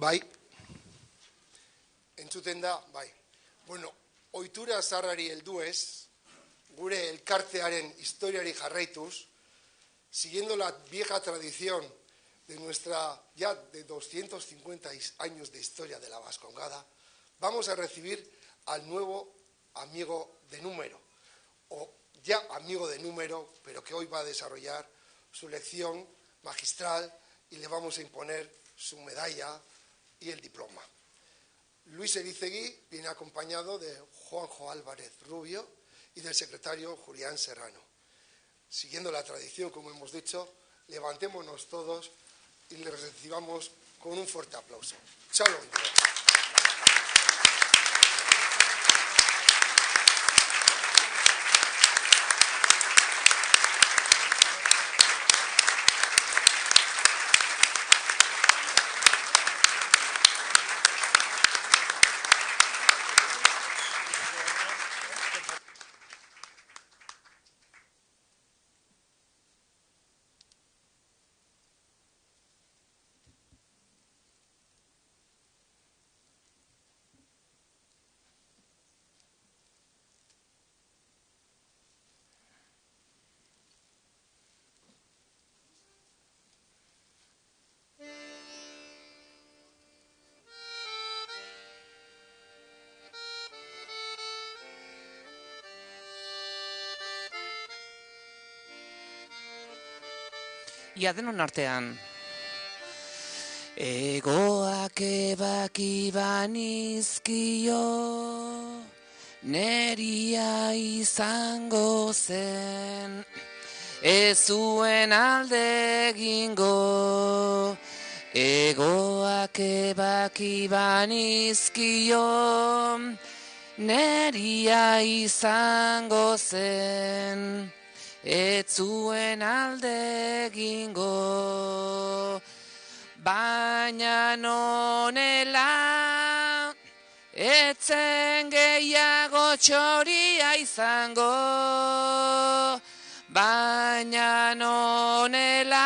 Bai, entzuten da, bai. Bueno, ohitura zaharrari helduez, gure elkartearen historiari jarraituz, siguiendo la vieja tradición de nuestra ya de 250 años de historia de la Vascongada, vamos a recibir al nuevo amigo de número, o ya amigo de número, pero que hoy va a desarrollar su lección magistral y le vamos a imponer su medalla y el diploma. Luis Erizegui viene acompañado de Juanjo Álvarez Rubio y del secretario Julián Serrano. Siguiendo la tradición, como hemos dicho, levantémonos todos y les recibamos con un fuerte aplauso. Shalom. Ia denon artean. Egoak ebaki banizkio, neria izango zen, ez zuen alde egingo. Egoak ebaki banizkio, neria izango zen, ez zuen alde egingo. Baina nonela, etzen gehiago txoria izango. Baina nonela,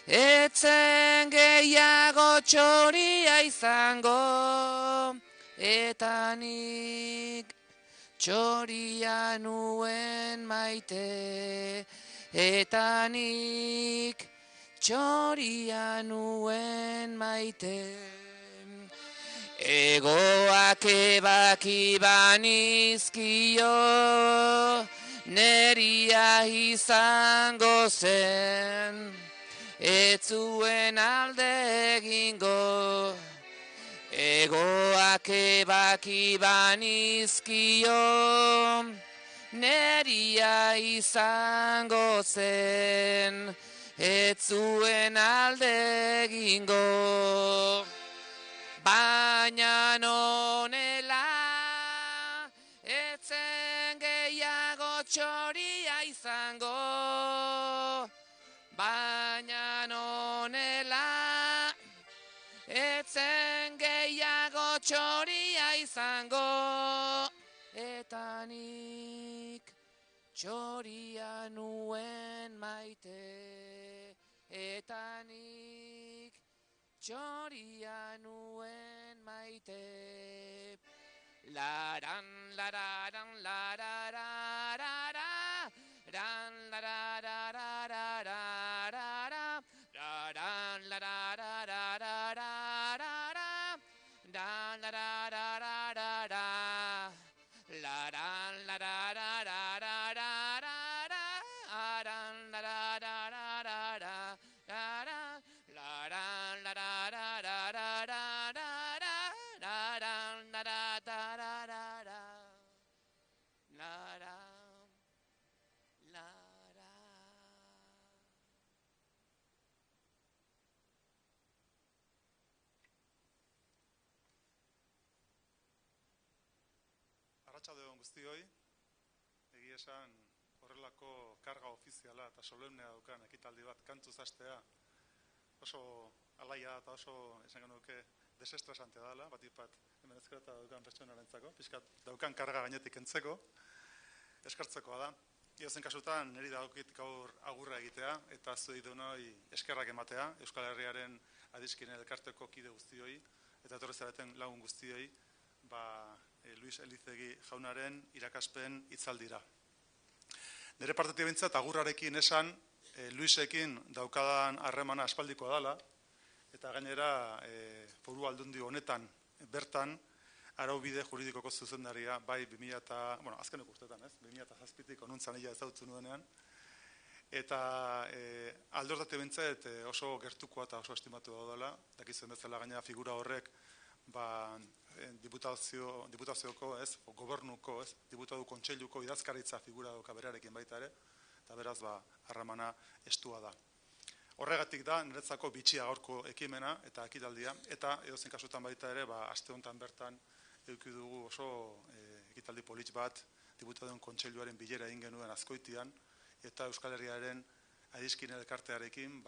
etzen gehiago txoria izango. Eta nik txoria nuen maite, eta nik txoria nuen maite. Egoak ebaki banizkio, neria izango zen, ez zuen alde egingo. Egoak ebaki banizkio, neria izango zen, ez zuen alde egingo. Baina nonela, etzen gehiago txoria izango. Baina nonela, etzen gehiago txoria izango. Eta nik txoria nuen maite, eta nik txoria nuen maite. Laran, lararan, larararara, ran, larararara, laran, larararara, dan, larararara, laran, larararara, aran, larararara, laran, Arratsaldeon guztioi, egia esan horrelako karga ofiziala eta solemnea daukan ekitaldi bat kantuz hastea oso alaia eta oso esan genuke desestresantea dela, batik bat hemen ezkerreta daukan pertsonarentzako, pixkat daukan karga gainetik kentzeko, eskertzekoa da. Iozen kasutan, niri dagokit gaur agurra egitea eta zuei denoi eskerrak ematea, Euskal Herriaren adiskideen elkarteko kide guztioi, eta etorri zareten lagun guztioi, Luis Elizegi jaunaren irakaspen hitzaldira. Nire partetik behintzat, agurrarekin esan, Luisekin daukadan harremana aspaldikoa dela, eta gainera Foru Aldundi honetan bertan, araubide juridikoko zuzendaria, bai 2000, azkeneko urtetan, 2007tik onuntzan ila ezagutzen nuenean, eta aldortate behintzat oso gertukoa eta oso estimatu daudela, dakitzen bezala gainera figura horrek, diputazioko, gobernuko, diputatu kontseiluko idazkaritza figura doka berarekin baita ere, eta beraz, harramana estua da. Horregatik da, niretzako bitxia gaurko ekimena eta ekitaldia, eta edozein kasutan baita ere, aste honetan bertan eduki dugu oso ekitaldi politx bat, diputatuen kontseiluaren bilera egin genuen Azkoitian, eta Euskal Herriaren adiskideen elkartearekin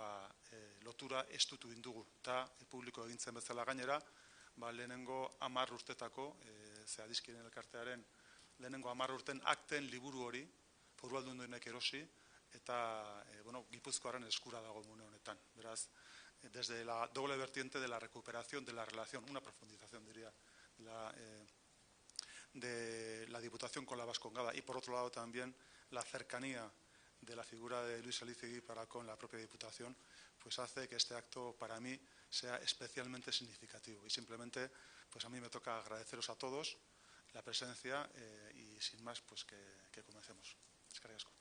lotura estutu indugu, eta publiko egintzen bezala gainera, lehenengo 10 urtetako, adiskideen elkartearen lehenengo 10 urten akten liburu hori, Foru Aldundiek erosi, eta Gipuzkoaren eskura dago mune honetan. Beraz, desde la doble vertiente de la recuperación de la relación, una profundización diría, de la Diputación con la Vascongada, y por otro lado también la cercanía de la figura de Luis Elizegi para con la propia Diputación, pues hace que este acto para mí sea especialmente significativo. Y simplemente, pues a mí me toca agradeceros a todos la presencia y sin más, pues que comencemos. Eskerrik asko.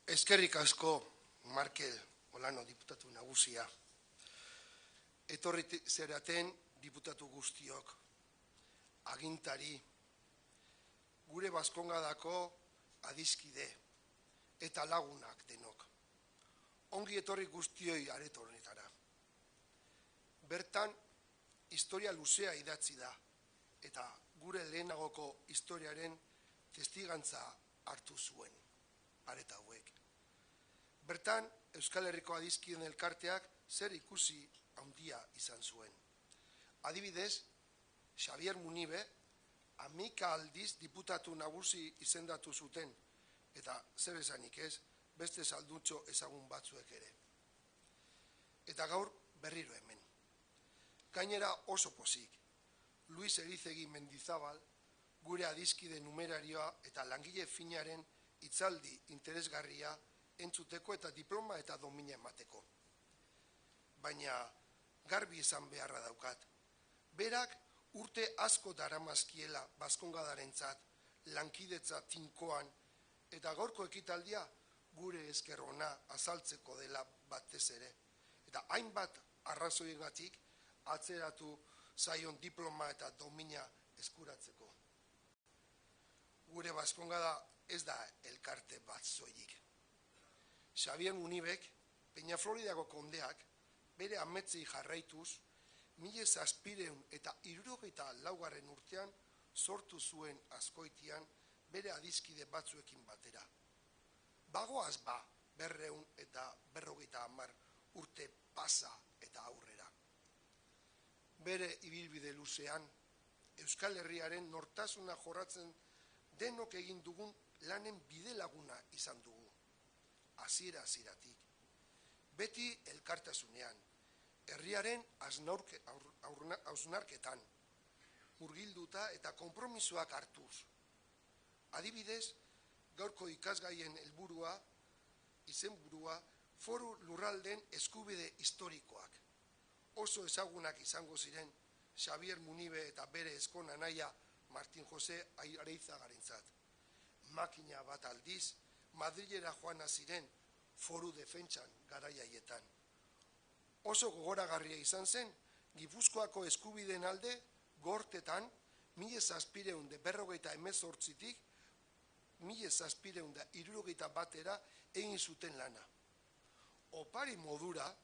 Eskerrik asko, Markel Olano, diputatu nagusia. Etorri zeraten diputatu guztiok, agintari, gure Baskongadako adiskide eta lagunak denok. Ongi etorri guztioi areto honetara. Bertan, historia luzea idatzi da, eta gure lehenagoko historiaren testigantza hartu zuen, areta hauek. Bertan, Euskal Herriko adiskideen elkarteak zer ikusi handia izan zuen. Adibidez, Xavier Munibe, 11 aldiz diputatu nagusi izendatu zuten, eta zer esanik ez, beste salduntxo ezagun batzuek ere. Eta gaur berriro hemen. Gainera oso pozik, Luis Elizegi Mendizabal, gure adiskide numerarioa eta langile finaren hitzaldi interesgarria entzuteko eta diploma eta domina emateko. Baina garbi izan beharra daukat. Berak urte asko daramazkiela Baskongadarentzat, lankidetza tinkoan, eta gaurko ekitaldia gure esker ona azaltzeko dela batez ere. Eta hainbat arrazoiengatik atzeratu zaion diploma eta domina eskuratzeko. Gure Baskongada ez da elkarte bat soilik. Xavier Munibek, Peñafloridako kondeak, bere ametzei jarraituz, 1700 eta 74 urtean sortu zuen Azkoitian bere adiskide batzuekin batera. Bagoaz 200 eta 50 urte pasa eta aurrera. Bere ibilbide luzean, Euskal Herriaren nortasuna jorratzen denok egin dugun lanen bidelaguna izan dugu. Hasieratik. Beti elkartasunean, herriaren hausnarketan, murgilduta eta konpromisoak hartuz. Adibidez, gaurko ikasgaien helburua, izenburua, Foru Lurraldeen eskubide historikoak. Oso ezagunak izango ziren Xavier Munibe eta bere eskon anaia Martin Jose Areizagarentzat. Makina bat aldiz, Madrilera joana ziren foru defentsan garaiaietan. Oso gogoragarria izan zen, Gipuzkoako eskubideen alde, gortetan, 1748tik 1761 egin zuten lana. Opari modura,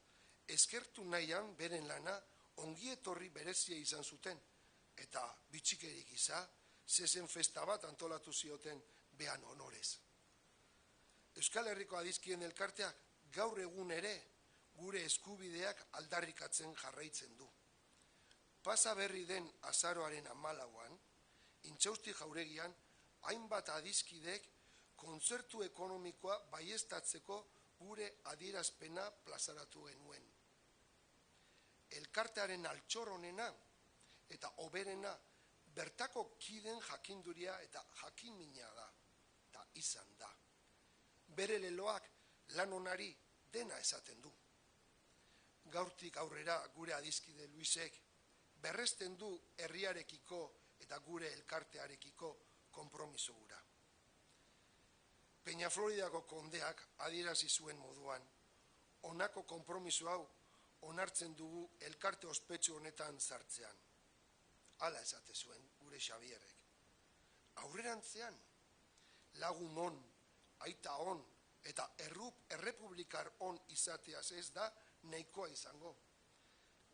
eskertu nahian beren lana ongietorri berezia izan zuten, eta bitxikerik gisa, zezen festa bat antolatu zioten behan honorez. Euskal Herriko adiskideen elkarteak gaur egun ere gure eskubideak aldarrikatzen jarraitzen du. Pasa berri den azaroaren 14an, Intxausti jauregian hainbat adizkidek kontzertu ekonomikoa baieztatzeko gure adierazpena plazaratu genuen. Elkartearen altxor honena eta hoberena bertako kiden jakinduria eta jakinmina da, eta izan da. Bere leloak lan onari dena esaten du. Gaurtik aurrera gure adizkide Luisek berresten du herriarekiko eta gure elkartearekiko konpromiso gura. Peñafloridako kondeak adierazi zuen moduan, honako konpromiso hau onartzen dugu elkarte ospetsu honetan sartzean. Hala esate zuen gure Xabierrek. Aurrerantzean, lagun on, aita on eta errepublikar on izateaz ez da nahikoa izango.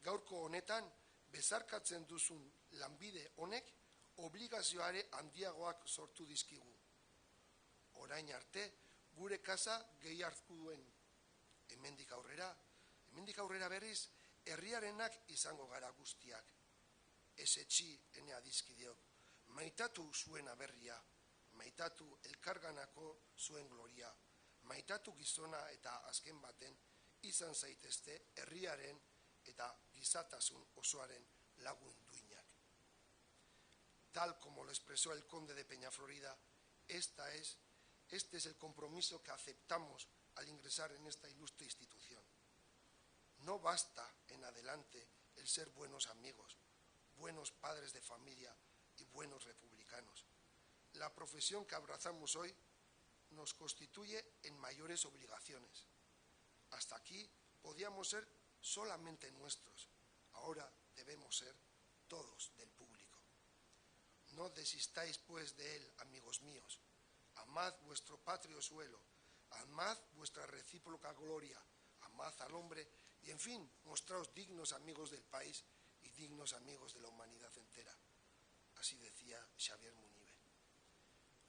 Gaurko honetan, bezarkatzen duzun lanbide honek obligazioare handiagoak sortu dizkigu. Orain arte, gure kasa gehi hartu duen. Hemendik aurrera berriz, herriarenak izango gara guztiak. Ez etxi ene adizkideok, maitatu zuen aberria, maitatu elkarganako zuen gloria, maitatu gizona eta azken baten izan zaitezte herriaren eta gizatasun osoaren lagun duinak. Tal como lo expresó el conde de Peñaflorida, este es el compromiso que aceptamos al ingresar en esta ilustre institución. No basta en adelante el ser buenos amigos, buenos padres de familia y buenos republicanos. La profesión que abrazamos hoy nos constituye en mayores obligaciones. Hasta aquí podíamos ser solamente nuestros, ahora debemos ser todos del público. No desistáis pues de él, amigos míos. Amad vuestro patrio suelo, amad vuestra recíproca gloria, amad al hombre y, en fin, mostraos dignos amigos del país y dignos amigos de la humanidad entera. Así decía Xavier Munive.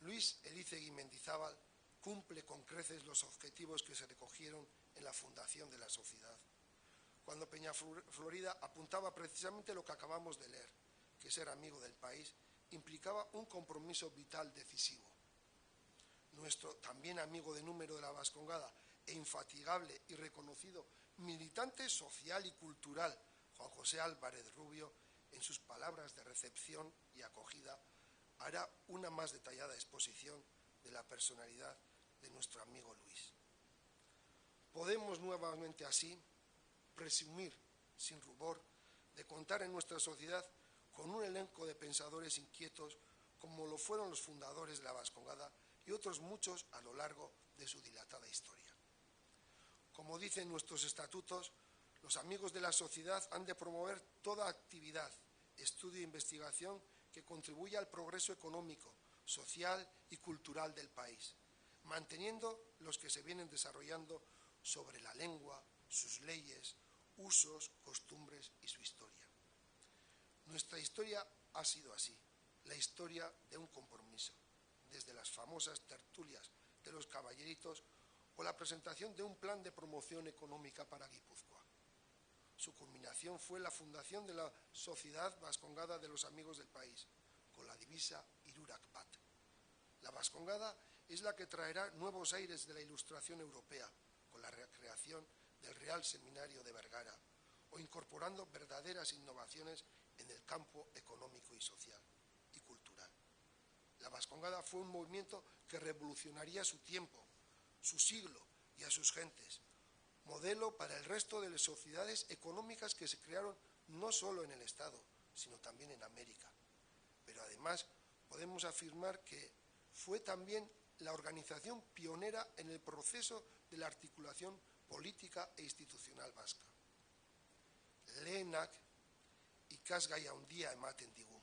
Luis Elízegui Mendizábal cumple con creces los objetivos que se recogieron en la fundación de la sociedad, cuando Peñaflorida apuntaba precisamente lo que acabamos de leer, que ser amigo del país implicaba un compromiso vital decisivo. Nuestro también amigo de número de la Vascongada e infatigable y reconocido militante social y cultural, Juan José Álvarez Rubio, en sus palabras de recepción y acogida, hará una más detallada exposición de la personalidad de nuestro amigo Luis. Podemos nuevamente así presumir, sin rubor, de contar en nuestra sociedad con un elenco de pensadores inquietos como lo fueron los fundadores de la Vascongada y otros muchos a lo largo de su dilatada historia. Como dicen nuestros estatutos, los amigos de la sociedad han de promover toda actividad, estudio e investigación que contribuya al progreso económico, social y cultural del país, manteniendo los que se vienen desarrollando sobre la lengua, sus leyes, usos, costumbres y su historia. Nuestra historia ha sido así, la historia de un compromiso, desde las famosas tertulias de los caballeritos o la presentación de un plan de promoción económica para Guipúzcoa. Su culminación fue la fundación de la Sociedad Vascongada de los Amigos del País, con la divisa Hirurak Bat. La Vascongada es la que traerá nuevos aires de la ilustración europea, con la recreación del Real Seminario de Vergara, o incorporando verdaderas innovaciones en el campo económico y social y cultural. La Vascongada fue un movimiento que revolucionaría su tiempo, su siglo y a sus gentes, modelo para el resto de las sociedades económicas que se crearon no solo en el Estado, sino también en América. Pero además podemos afirmar que fue también la organización pionera en el proceso de la articulación política e institucional vasca. Lehenak ikasgai handia ematen digu.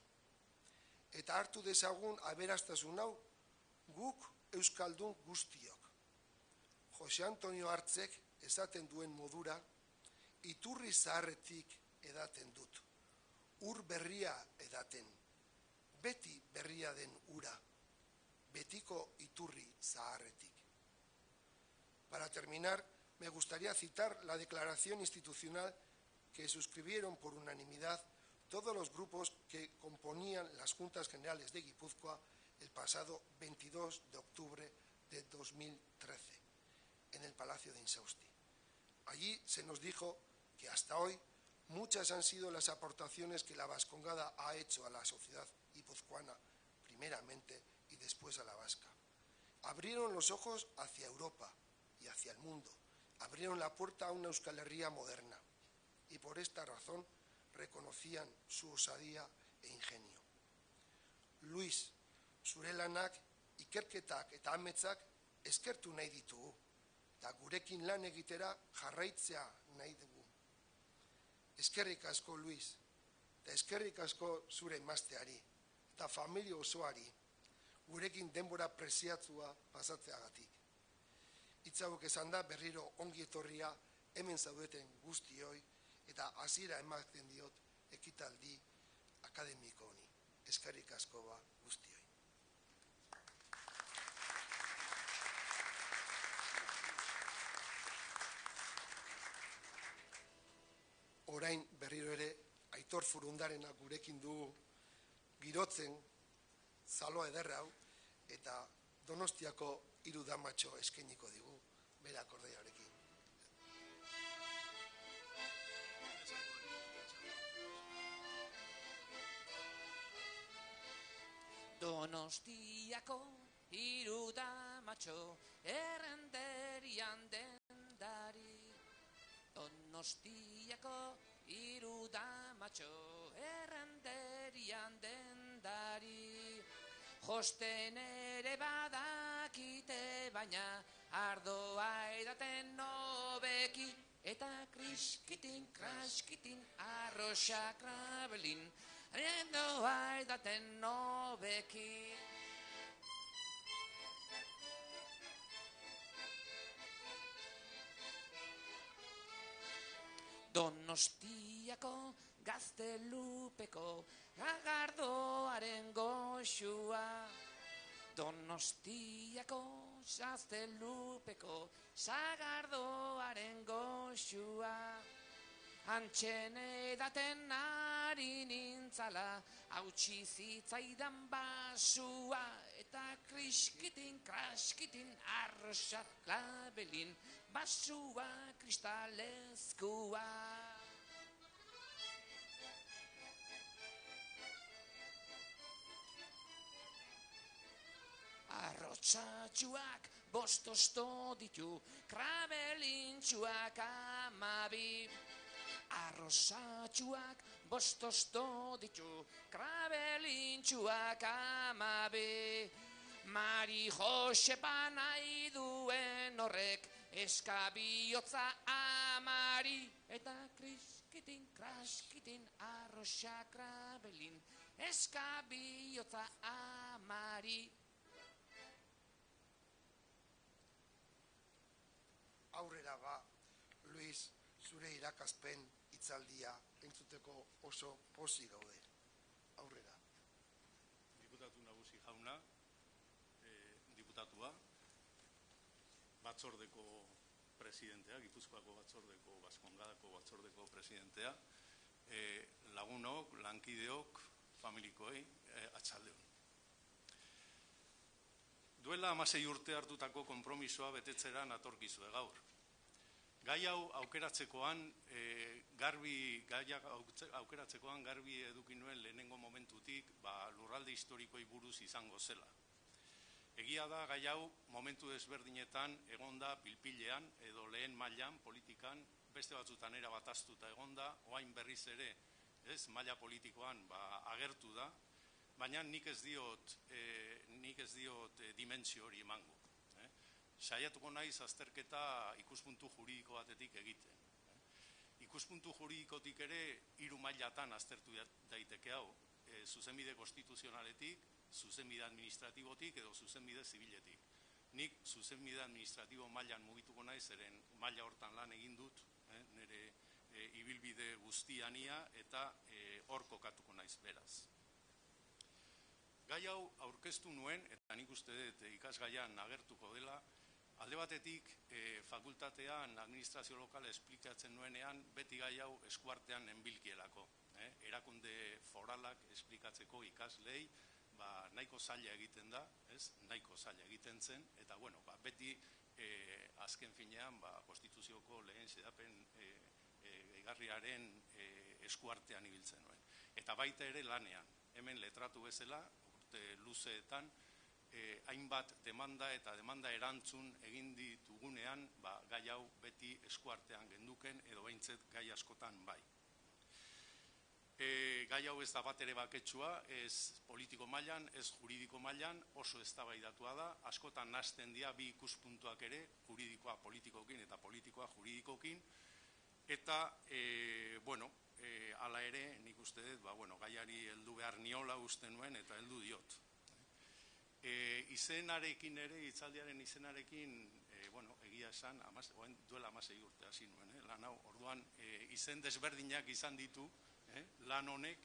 Eta hartu dezagun aberastasun hau guk euskaldun guztiok. Jose Antonio Hartzek esaten duen modura, iturri zaharretik edaten dut, ur berria edaten, beti berria den ura, betiko iturri zaharretik. Para terminar, me gustaría citar la declaración institucional que suscribieron por unanimidad todos los grupos que componían las Juntas Generales de Guipúzcoa el pasado 22 de octubre de 2013 en el Palacio de Insausti. Allí se nos dijo que hasta hoy muchas han sido las aportaciones que la vascongada ha hecho a la sociedad guipuzcoana, primeramente, y después a la vasca. Abrieron los ojos hacia Europa y hacia el mundo, abrieron la puerta a una Euskal Herria moderna y por esta razón reconocían su osadía e ingenio. Luis, zure lanak, ikerketak eta ametsak eskertu nahi ditugu, eta gurekin lan egitera jarraitzea nahi dugu. Eskerrik asko, Luis, eta eskerrik asko zure emazteari, eta familia osoari, gurekin denbora preziatua pasatzeagatik. Hitz hauek esan da berriro ongi etorria hemen zaudeten guztioi, eta hasiera ematen diot ekitaldi akademiko honi. Eskerrik asko ba guztioi. Orain berriro ere Aitor Furundarena gurekin du girotzen zaloa ederra hau eta Donostiako 3 damatxo eskainiko digu bere akordaiarekin. Donostiako 3 damatxo errenterian dendari. Donostiako 3 damatxo errenterian dendari. Josten ere badakite baina ardoa edaten nobeki. Eta kriskitin, kraskitin, arroxa krabelin, ardoa edaten nobeki. Donostiako gaztelupeko agardoaren goxua. Donostiako gaztelupeko sagardoaren goxua. Antxen edaten ari nintzala, hautsi zitzaidan basua, eta kriskitin, kraskitin, arrosa klabelin, basua kristalezkoa. Arrotzatxuak 5 osto ditu, krabelintxuak 12. Arrosatxuak 5 osto ditu, krabelintxuak 12. Mari Josepa nahi duen horrek, eskabihotza amari, eta kriskitin, kraskitin, arrosa krabelin, eskabihotza amari. Aurrera ba, Luis, zure irakaspen hitzaldia entzuteko oso pozik gaude. Aurrera. Diputatu nagusi jauna, diputatua, batzordeko presidentea, Gipuzkoako batzordeko, Baskongadako batzordeko presidentea, lagunok, lankideok, familikoei, atxaldeon. Duela 16 urte hartutako konpromisoa betetzera natorkizue gaur. Gai hau aukeratzekoan garbi eduki nuen lehenengo momentutik lurralde historikoi buruz izango zela. Egia da gai hau momentu desberdinetan egonda pilpilean edo lehen mailan politikan beste batzutan erabat ahaztuta egonda, orain berriz ere maila politikoan agertu da, baina nik ez diot dimentsio hori emango. Saiatuko naiz azterketa ikuspuntu juridiko batetik egiten. Ikuspuntu juridikotik ere 3 mailatan aztertu daiteke hau, zuzenbide konstituzionaletik, zuzenbide administratibotik edo zuzenbide zibiletik. Nik zuzenbide administratibo mailan mugituko naiz, zeren maila hortan lan egin dut, nire ibilbide guztiania eta hor kokatuko naiz beraz. Gai hau aurkeztu nuen, eta nik uste dut ikasgaian agertuko dela, alde batetik fakultatean administrazio lokala esplikatzen nuenean, beti gai hau eskuartean nenbilkielako. Erakunde foralak esplikatzeko ikaslei, nahiko zaila egiten da, ez? Nahiko zaila egiten zen, eta bueno, beti azken finean konstituzioko lehen xedapen gehigarriaren eskuartean ibiltzen nuen. Eta baita ere lanean, hemen letratu bezala, urte luzeetan, hainbat demanda eta demanda erantzun egin ditugunean, gai hau beti eskuartean genduken, edo behintzet gai askotan bai. Gai hau ez da bat ere baketsua, ez politiko mailan, ez juridiko mailan, oso eztabaidatua da, askotan nahasten dira bi ikuspuntuak ere, juridikoa politikokin eta politikoa juridikokin, eta, bueno, hala ere, nik uste dut, gaiari heldu behar niola uste nuen eta heldu diot. Izenarekin ere, hitzaldiaren izenarekin, egia esan, duela 16 urte hasi nuen, lan hau, orduan izen desberdinak izan ditu, lan honek,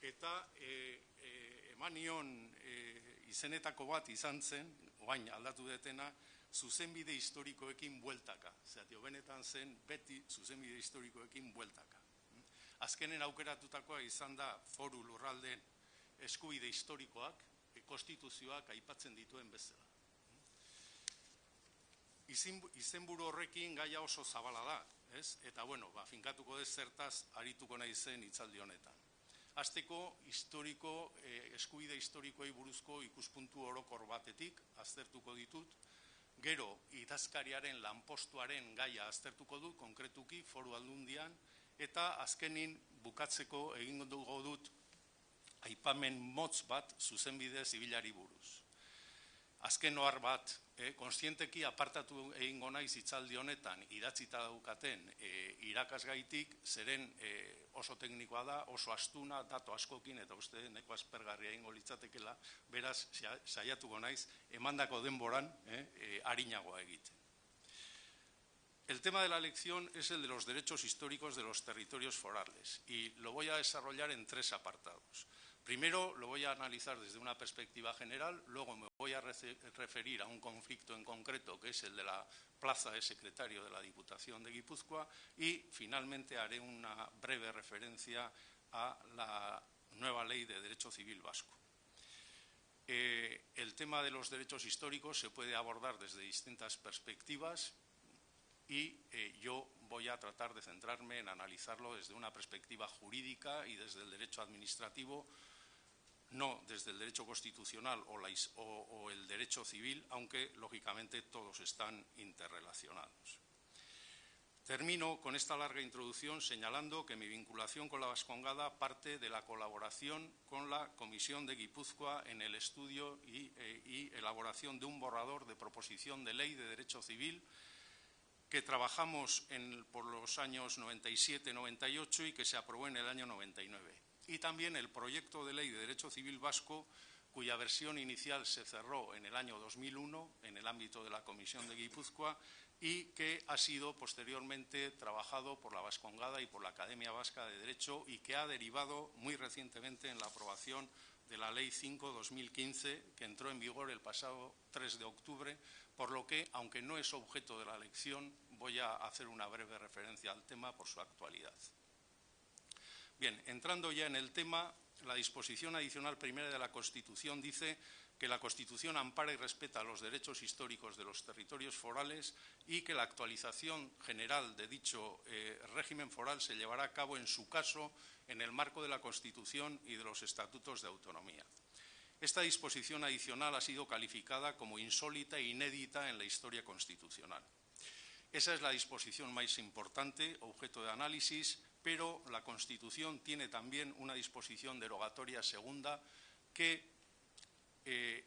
eta emanion izenetako bat izan zen, oain aldatu detena, zuzenbide historikoekin bueltaka. Zergatik, benetan zen beti zuzenbide historikoekin bueltaka. Azkenen aukeratutakoa izan da foru lurraldeen eskubide historikoak, konstituzioak aipatzen dituen bezala. Izenburu horrekin gaia oso zabala da, ez? Eta, finkatuko dez zertaz arituko nahi zen hitzaldi honetan. Hasteko, eskubide historikoei buruzko ikuspuntu orokor batetik aztertuko ditut, gero idazkariaren lanpostuaren gaia aztertuko dut, konkretuki foru aldundian, eta azkenin bukatzeko egingo dugu dut aipamen motz bat zuzenbide zibilari buruz. Azken ohar bat, kontzienteki apartatu egingo naiz hitzaldi honetan idatzita daukaten irakasgaitik, zeren oso teknikoa da, oso astuna, datu askokin, eta uste neko aspergarria egingo litzatekela, beraz, saiatuko naiz, emandako denboran arinagoa egiten. El tema de la lección es el de los derechos históricos de los territorios forales, y lo voy a desarrollar en 3 apartados. Primero lo voy a analizar desde una perspectiva general, luego me voy a referir a un conflicto en concreto, que es el de la plaza de secretario de la Diputación de Guipúzcoa, y finalmente haré una breve referencia a la nueva ley de derecho civil vasco. El tema de los derechos históricos se puede abordar desde distintas perspectivas y yo voy a tratar de centrarme en analizarlo desde una perspectiva jurídica y desde el derecho administrativo, no desde el derecho constitucional o el derecho civil, aunque lógicamente todos están interrelacionados. Termino con esta larga introducción señalando que mi vinculación con la Vascongada parte de la colaboración con la Comisión de Guipúzcoa en el estudio y elaboración de un borrador de proposición de ley de derecho civil que trabajamos por los años 97-98 y que se aprobó en el año 99. Y también el proyecto de ley de derecho civil vasco, cuya versión inicial se cerró en el año 2001 en el ámbito de la Comisión de Guipúzcoa y que ha sido posteriormente trabajado por la Vascongada y por la Academia Vasca de Derecho y que ha derivado muy recientemente en la aprobación de la Ley 5/2015, que entró en vigor el pasado 3 de octubre, por lo que, aunque no es objeto de la lección, voy a hacer una breve referencia al tema por su actualidad. Bien, entrando ya en el tema, la disposición adicional primera de la Constitución dice que la Constitución ampara y respeta los derechos históricos de los territorios forales y que la actualización general de dicho régimen foral se llevará a cabo, en su caso, en el marco de la Constitución y de los estatutos de autonomía. Esta disposición adicional ha sido calificada como insólita e inédita en la historia constitucional. Esa es la disposición más importante, objeto de análisis, pero la Constitución tiene también una disposición derogatoria segunda que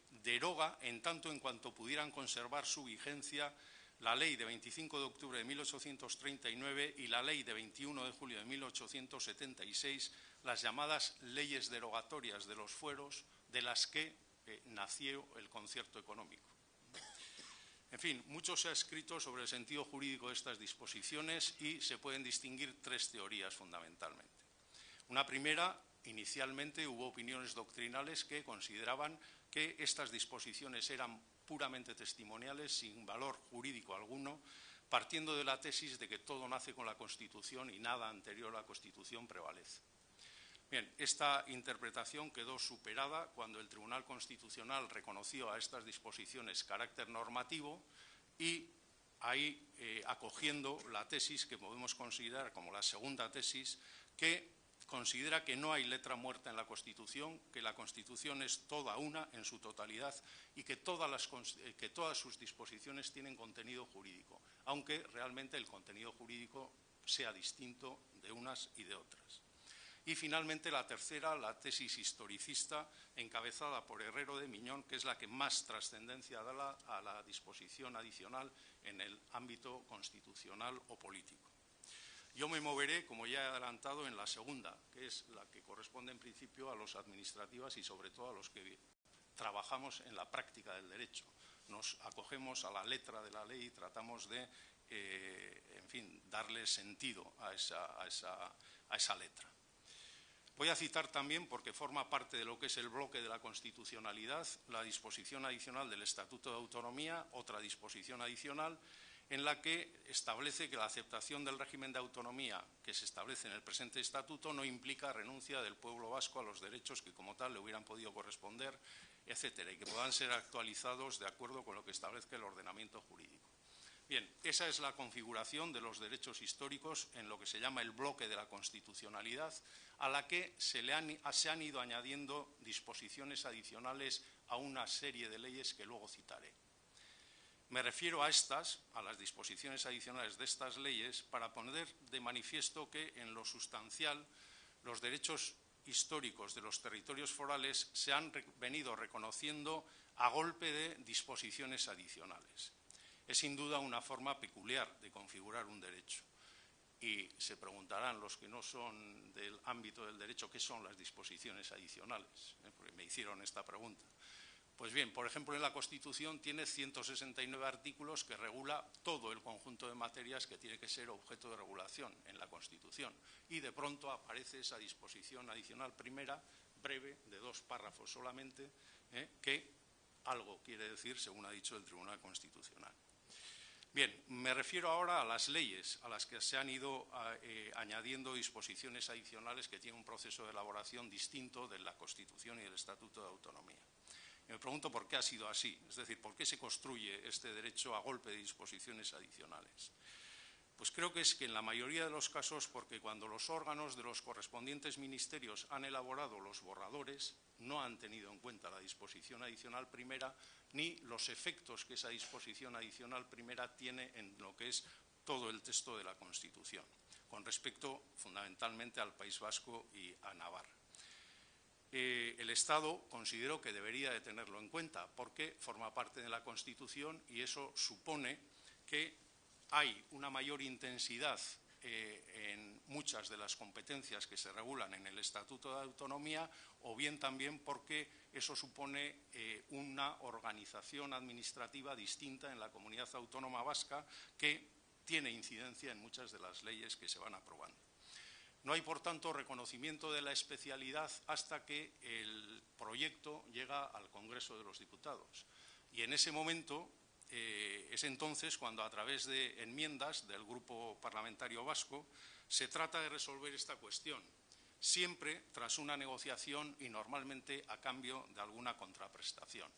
deroga, en tanto en cuanto pudieran conservar su vigencia, la Ley de 25 de octubre de 1839 y la Ley de 21 de julio de 1876, las llamadas leyes derogatorias de los fueros, de las que nació el concierto económico. En fin, mucho se ha escrito sobre el sentido jurídico de estas disposiciones y se pueden distinguir 3 teorías fundamentalmente. Una primera, inicialmente hubo opiniones doctrinales que consideraban que estas disposiciones eran puramente testimoniales, sin valor jurídico alguno, partiendo de la tesis de que todo nace con la Constitución y nada anterior a la Constitución prevalece. Bien, esta interpretación quedó superada cuando el Tribunal Constitucional reconoció a estas disposiciones carácter normativo y ahí acogiendo la tesis que podemos considerar como la segunda tesis, que considera que no hay letra muerta en la Constitución, que la Constitución es toda una en su totalidad y que todas sus disposiciones tienen contenido jurídico, aunque realmente el contenido jurídico sea distinto de unas y de otras. Y finalmente la tercera, la tesis historicista, encabezada por Herrero de Miñón, que es la que más trascendencia da a la disposición adicional en el ámbito constitucional o político. Yo me moveré, como ya he adelantado, en la segunda, que es la que corresponde en principio a los administrativas y sobre todo a los que trabajamos en la práctica del derecho. Nos acogemos a la letra de la ley y tratamos de, en fin, darle sentido a esa letra. Voy a citar también, porque forma parte de lo que es el bloque de la constitucionalidad, la disposición adicional del Estatuto de Autonomía, otra disposición adicional, en la que establece que la aceptación del régimen de autonomía que se establece en el presente estatuto no implica renuncia del pueblo vasco a los derechos que como tal le hubieran podido corresponder, etcétera, y que puedan ser actualizados de acuerdo con lo que establezca el ordenamiento jurídico. Bien, esa es la configuración de los derechos históricos en lo que se llama el bloque de la constitucionalidad, a la que se han ido añadiendo disposiciones adicionales a una serie de leyes que luego citaré. Me refiero a las disposiciones adicionales de estas leyes, para poner de manifiesto que en lo sustancial los derechos históricos de los territorios forales se han venido reconociendo a golpe de disposiciones adicionales. Es sin duda una forma peculiar de configurar un derecho. Y se preguntarán los que no son del ámbito del derecho qué son las disposiciones adicionales, porque me hicieron esta pregunta. Pues bien, por ejemplo, en la Constitución tiene 169 artículos que regula todo el conjunto de materias que tiene que ser objeto de regulación en la Constitución. Y de pronto aparece esa disposición adicional primera, breve, de 2 párrafos solamente, que algo quiere decir, según ha dicho el Tribunal Constitucional. Bien, me refiero ahora a las leyes a las que se han ido añadiendo disposiciones adicionales que tienen un proceso de elaboración distinto de la Constitución y del Estatuto de Autonomía. Me pregunto por qué ha sido así, es decir, por qué se construye este derecho a golpe de disposiciones adicionales. Pues creo que es que en la mayoría de los casos, porque cuando los órganos de los correspondientes ministerios han elaborado los borradores, no han tenido en cuenta la disposición adicional primera ni los efectos que esa disposición adicional primera tiene en lo que es todo el texto de la Constitución, con respecto fundamentalmente al País Vasco y a Navarra. El Estado considero que debería de tenerlo en cuenta porque forma parte de la Constitución y eso supone que hay una mayor intensidad en muchas de las competencias que se regulan en el Estatuto de Autonomía, o bien también porque eso supone una organización administrativa distinta en la comunidad autónoma vasca que tiene incidencia en muchas de las leyes que se van aprobando. No hay, por tanto, reconocimiento de la especialidad hasta que el proyecto llega al Congreso de los Diputados. Y en ese momento es entonces cuando, a través de enmiendas del Grupo Parlamentario Vasco, se trata de resolver esta cuestión, siempre tras una negociación y normalmente a cambio de alguna contraprestación,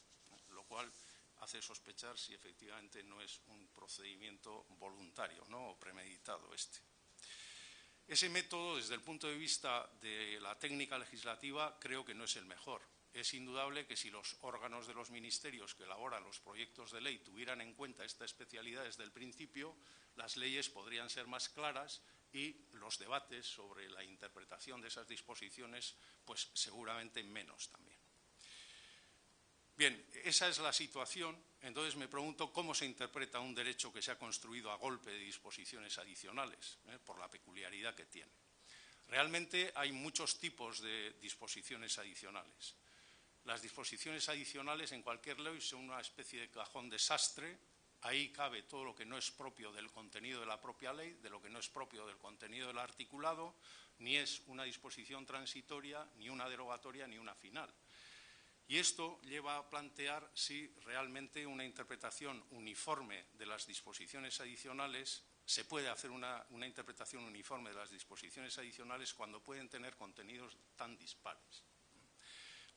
lo cual hace sospechar si efectivamente no es un procedimiento voluntario, ¿no?, o premeditado este. Ese método, desde el punto de vista de la técnica legislativa, creo que no es el mejor. Es indudable que si los órganos de los ministerios que elaboran los proyectos de ley tuvieran en cuenta esta especialidad desde el principio, las leyes podrían ser más claras y los debates sobre la interpretación de esas disposiciones, pues seguramente menos también. Bien, esa es la situación. Entonces me pregunto cómo se interpreta un derecho que se ha construido a golpe de disposiciones adicionales, por la peculiaridad que tiene. Realmente hay muchos tipos de disposiciones adicionales. Las disposiciones adicionales en cualquier ley son una especie de cajón desastre. Ahí cabe todo lo que no es propio del contenido de la propia ley, de lo que no es propio del contenido del articulado, ni es una disposición transitoria, ni una derogatoria, ni una final. Y esto lleva a plantear si realmente una interpretación uniforme de las disposiciones adicionales se puede hacer una interpretación uniforme de las disposiciones adicionales cuando pueden tener contenidos tan dispares.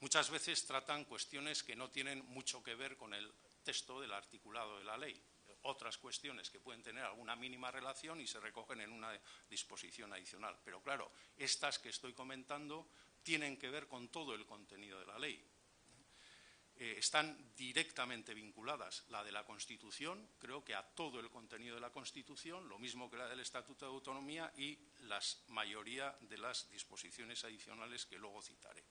Muchas veces tratan cuestiones que no tienen mucho que ver con el texto del articulado de la ley, otras cuestiones que pueden tener alguna mínima relación y se recogen en una disposición adicional. Pero claro, estas que estoy comentando tienen que ver con todo el contenido de la ley. Están directamente vinculadas, la de la Constitución, creo que a todo el contenido de la Constitución, lo mismo que la del Estatuto de Autonomía y la mayoría de las disposiciones adicionales que luego citaré.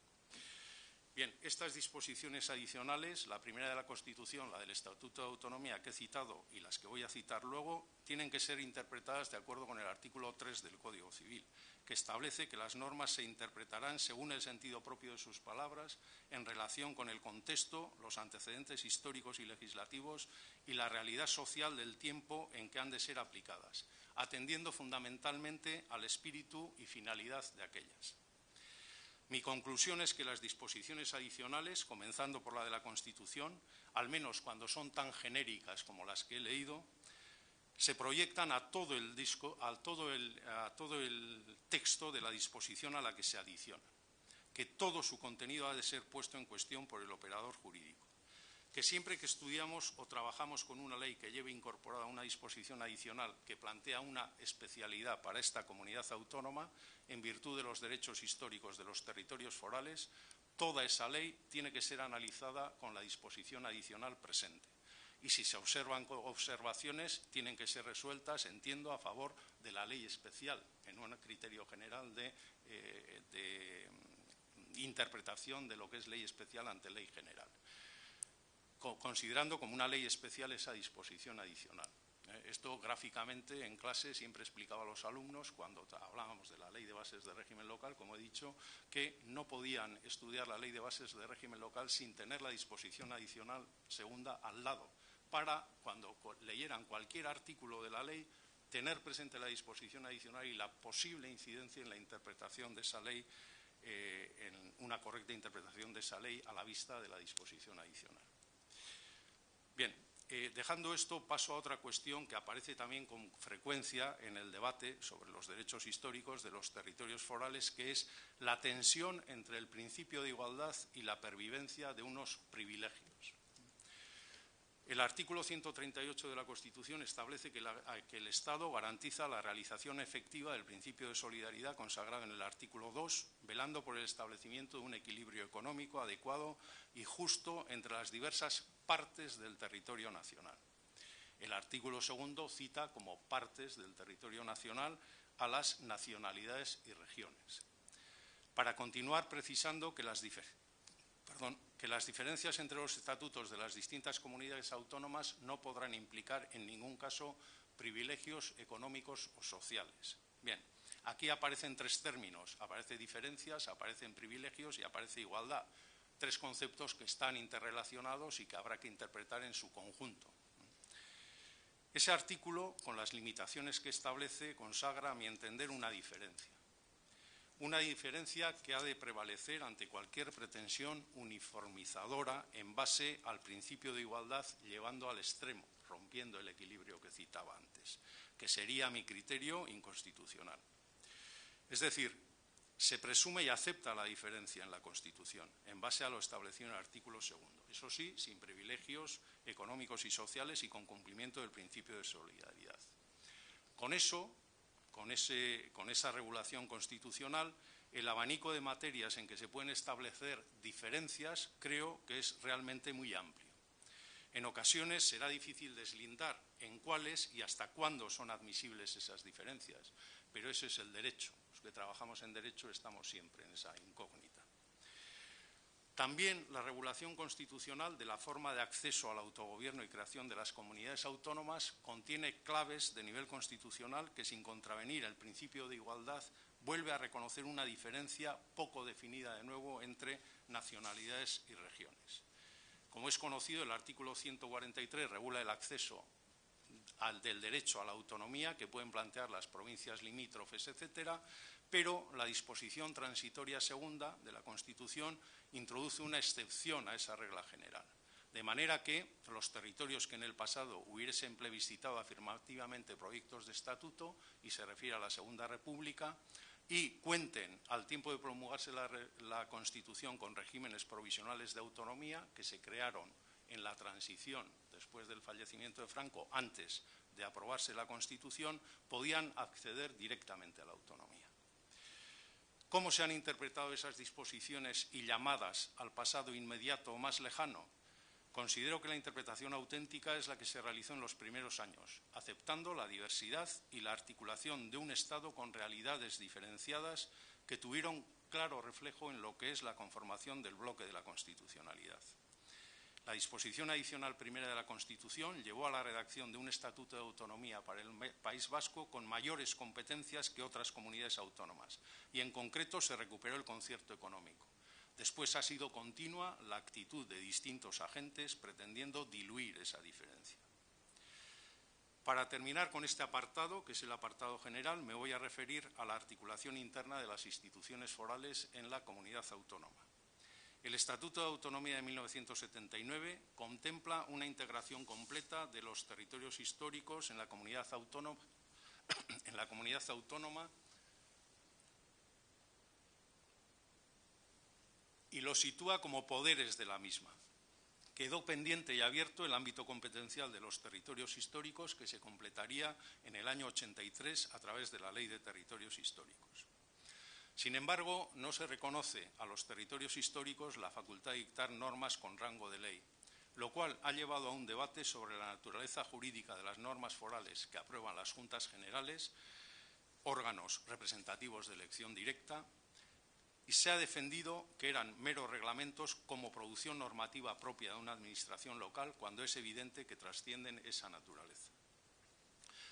Bien, estas disposiciones adicionales, la primera de la Constitución, la del Estatuto de Autonomía que he citado y las que voy a citar luego, tienen que ser interpretadas de acuerdo con el artículo 3 del Código Civil, que establece que las normas se interpretarán según el sentido propio de sus palabras, en relación con el contexto, los antecedentes históricos y legislativos y la realidad social del tiempo en que han de ser aplicadas, atendiendo fundamentalmente al espíritu y finalidad de aquellas. Mi conclusión es que las disposiciones adicionales, comenzando por la de la Constitución, al menos cuando son tan genéricas como las que he leído, se proyectan a todo el texto de la disposición a la que se adiciona, que todo su contenido ha de ser puesto en cuestión por el operador jurídico, que siempre que estudiamos o trabajamos con una ley que lleve incorporada una disposición adicional que plantea una especialidad para esta comunidad autónoma, en virtud de los derechos históricos de los territorios forales, toda esa ley tiene que ser analizada con la disposición adicional presente. Y si se observan observaciones, tienen que ser resueltas, entiendo, a favor de la ley especial, en un criterio general de interpretación de lo que es ley especial ante ley general, considerando como una ley especial esa disposición adicional. Esto gráficamente en clase siempre explicaba a los alumnos cuando hablábamos de la Ley de Bases de Régimen Local, como he dicho, que no podían estudiar la Ley de Bases de Régimen Local sin tener la disposición adicional segunda al lado, para cuando leyeran cualquier artículo de la ley tener presente la disposición adicional y la posible incidencia en la interpretación de esa ley, en una correcta interpretación de esa ley a la vista de la disposición adicional. Bien. Dejando esto, paso a otra cuestión que aparece también con frecuencia en el debate sobre los derechos históricos de los territorios forales, que es la tensión entre el principio de igualdad y la pervivencia de unos privilegios. El artículo 138 de la Constitución establece que el Estado garantiza la realización efectiva del principio de solidaridad consagrado en el artículo 2, velando por el establecimiento de un equilibrio económico adecuado y justo entre las diversas partes del territorio nacional. El artículo 2 cita como partes del territorio nacional a las nacionalidades y regiones. Para continuar precisando que las diferencias entre los estatutos de las distintas comunidades autónomas no podrán implicar en ningún caso privilegios económicos o sociales. Bien, aquí aparecen tres términos: aparece diferencias, aparecen privilegios y aparece igualdad. Tres conceptos que están interrelacionados y que habrá que interpretar en su conjunto. Ese artículo, con las limitaciones que establece, consagra, a mi entender, una diferencia. Una diferencia que ha de prevalecer ante cualquier pretensión uniformizadora en base al principio de igualdad, llevando al extremo, rompiendo el equilibrio que citaba antes, que sería, a mi criterio, inconstitucional. Es decir, se presume y acepta la diferencia en la Constitución, en base a lo establecido en el artículo 2. Eso sí, sin privilegios económicos y sociales y con cumplimiento del principio de solidaridad. Con eso, con esa regulación constitucional, el abanico de materias en que se pueden establecer diferencias creo que es realmente muy amplio. En ocasiones será difícil deslindar en cuáles y hasta cuándo son admisibles esas diferencias, pero ese es el derecho. Los que trabajamos en derecho estamos siempre en esa incógnita. También la regulación constitucional de la forma de acceso al autogobierno y creación de las comunidades autónomas contiene claves de nivel constitucional que, sin contravenir el principio de igualdad, vuelve a reconocer una diferencia poco definida de nuevo entre nacionalidades y regiones. Como es conocido, el artículo 143 regula el acceso del derecho a la autonomía que pueden plantear las provincias limítrofes, etcétera, pero la disposición transitoria segunda de la Constitución introduce una excepción a esa regla general, De manera que los territorios que en el pasado hubiesen plebiscitado afirmativamente proyectos de estatuto, y se refiere a la Segunda República, y cuenten al tiempo de promulgarse la Constitución con regímenes provisionales de autonomía que se crearon en la transición después del fallecimiento de Franco, antes de aprobarse la Constitución, podían acceder directamente a la autonomía. ¿Cómo se han interpretado esas disposiciones y llamadas al pasado inmediato o más lejano? Considero que la interpretación auténtica es la que se realizó en los primeros años, aceptando la diversidad y la articulación de un Estado con realidades diferenciadas que tuvieron claro reflejo en lo que es la conformación del bloque de la constitucionalidad. La disposición adicional primera de la Constitución llevó a la redacción de un estatuto de autonomía para el País Vasco con mayores competencias que otras comunidades autónomas, y en concreto se recuperó el concierto económico. Después ha sido continua la actitud de distintos agentes pretendiendo diluir esa diferencia. Para terminar con este apartado, que es el apartado general, me voy a referir a la articulación interna de las instituciones forales en la comunidad autónoma. El Estatuto de Autonomía de 1979 contempla una integración completa de los territorios históricos en la comunidad autónoma, y lo sitúa como poderes de la misma. Quedó pendiente y abierto el ámbito competencial de los territorios históricos, que se completaría en el año 83 a través de la Ley de Territorios Históricos. Sin embargo, no se reconoce a los territorios históricos la facultad de dictar normas con rango de ley, lo cual ha llevado a un debate sobre la naturaleza jurídica de las normas forales que aprueban las Juntas Generales, órganos representativos de elección directa, y se ha defendido que eran meros reglamentos como producción normativa propia de una administración local, cuando es evidente que trascienden esa naturaleza.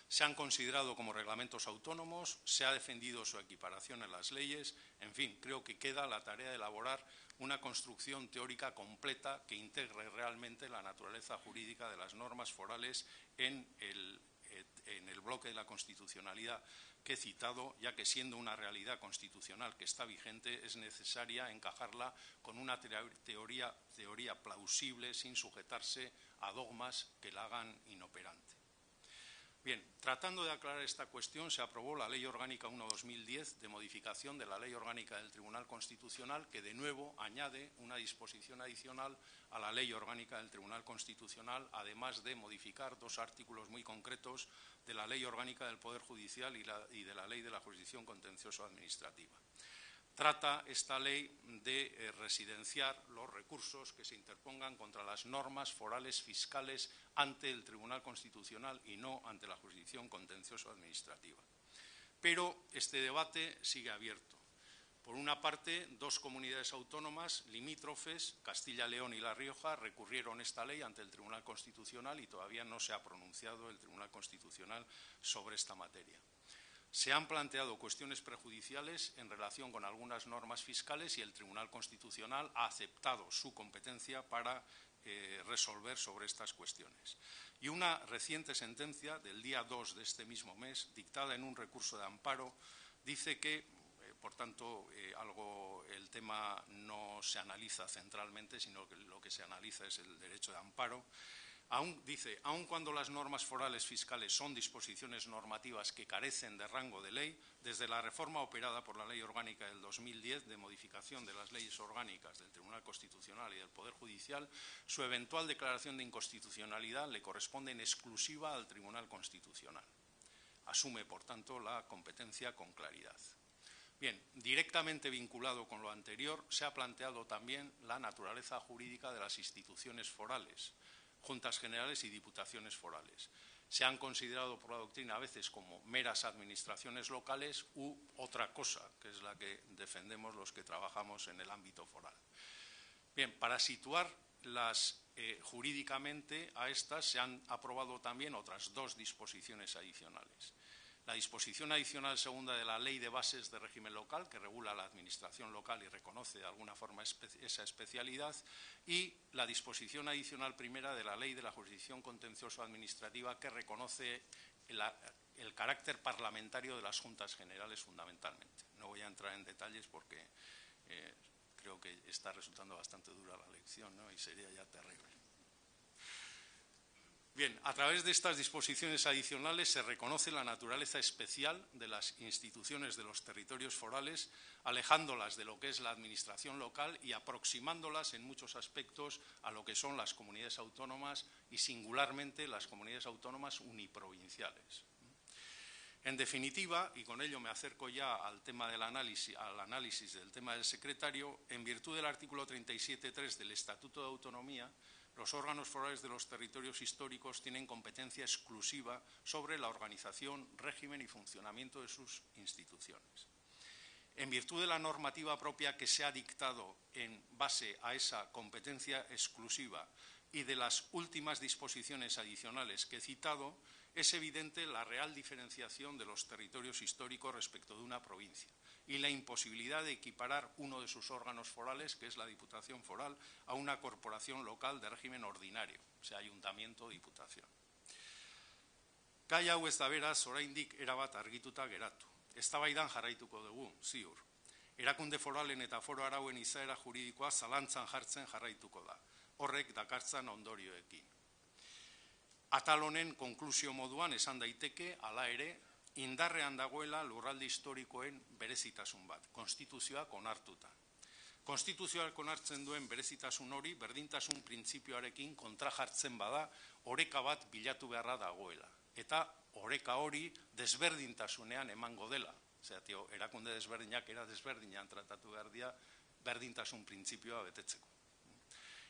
Se han considerado como reglamentos autónomos, se ha defendido su equiparación en las leyes, en fin, creo que queda la tarea de elaborar una construcción teórica completa que integre realmente la naturaleza jurídica de las normas forales en el bloque de la constitucionalidad que he citado, ya que siendo una realidad constitucional que está vigente, es necesaria encajarla con una teoría plausible sin sujetarse a dogmas que la hagan inoperante. Bien, tratando de aclarar esta cuestión, se aprobó la Ley Orgánica 1/2010 de modificación de la Ley Orgánica del Tribunal Constitucional, que de nuevo añade una disposición adicional a la Ley Orgánica del Tribunal Constitucional, además de modificar dos artículos muy concretos de la Ley Orgánica del Poder Judicial y de la Ley de la Jurisdicción Contencioso-Administrativa. Trata esta ley de residenciar los recursos que se interpongan contra las normas forales fiscales ante el Tribunal Constitucional y no ante la Jurisdicción Contencioso-Administrativa. Pero este debate sigue abierto. Por una parte, dos comunidades autónomas limítrofes, Castilla-León y La Rioja, recurrieron esta ley ante el Tribunal Constitucional y todavía no se ha pronunciado el Tribunal Constitucional sobre esta materia. Se han planteado cuestiones prejudiciales en relación con algunas normas fiscales y el Tribunal Constitucional ha aceptado su competencia para resolver sobre estas cuestiones. Y una reciente sentencia del día 2 de este mismo mes, dictada en un recurso de amparo, dice que, por tanto, el tema no se analiza centralmente, sino que lo que se analiza es el derecho de amparo. Dice, aun cuando las normas forales fiscales son disposiciones normativas que carecen de rango de ley, desde la reforma operada por la Ley Orgánica del 2010 de modificación de las leyes orgánicas del Tribunal Constitucional y del Poder Judicial, su eventual declaración de inconstitucionalidad le corresponde en exclusiva al Tribunal Constitucional. Asume, por tanto, la competencia con claridad. Bien, directamente vinculado con lo anterior, se ha planteado también la naturaleza jurídica de las instituciones forales, Juntas Generales y Diputaciones Forales. Se han considerado por la doctrina a veces como meras administraciones locales u otra cosa, que es la que defendemos los que trabajamos en el ámbito foral. Bien, para situar jurídicamente a estas se han aprobado también otras dos disposiciones adicionales. La disposición adicional segunda de la Ley de Bases de Régimen Local, que regula la administración local y reconoce de alguna forma esa especialidad, y la disposición adicional primera de la Ley de la Jurisdicción Contencioso-Administrativa, que reconoce el carácter parlamentario de las Juntas Generales fundamentalmente. No voy a entrar en detalles porque creo que está resultando bastante dura la lección, ¿no? Y sería ya terrible. Bien, a través de estas disposiciones adicionales se reconoce la naturaleza especial de las instituciones de los territorios forales, alejándolas de lo que es la administración local y aproximándolas en muchos aspectos a lo que son las comunidades autónomas y singularmente las comunidades autónomas uniprovinciales. En definitiva, y con ello me acerco ya al tema del análisis del tema del secretario, en virtud del artículo 37.3 del Estatuto de Autonomía, los órganos forales de los territorios históricos tienen competencia exclusiva sobre la organización, régimen y funcionamiento de sus instituciones. En virtud de la normativa propia que se ha dictado en base a esa competencia exclusiva y de las últimas disposiciones adicionales que he citado, es evidente la real diferenciación de los territorios históricos respecto de una provincia y la imposibilidad de equiparar uno de sus órganos forales, que es la Diputación Foral, a una corporación local de régimen ordinario, o sea, ayuntamiento o diputación. Gai hau ez da beraz, oraindik erabat argituta geratu. Eztabaidan jarraituko dugu, ziur. Erakunde foralen eta foro arauen izaera juridikoa zalantzan jartzen jarraituko da. Horrek dakartzan ondorioekin. Atal honen konklusio moduan esan daiteke, hala ere, indarrean dagoela lurralde historikoen berezitasun bat, konstituzioak onartuta. Konstituzioak onartzen duen berezitasun hori berdintasun printzipioarekin kontra jartzen bada oreka bat bilatu beharra dagoela. Eta oreka hori desberdintasunean emango dela. Zergatik, erakunde desberdinak era desberdinean tratatu behar dira berdintasun printzipioa betetzeko.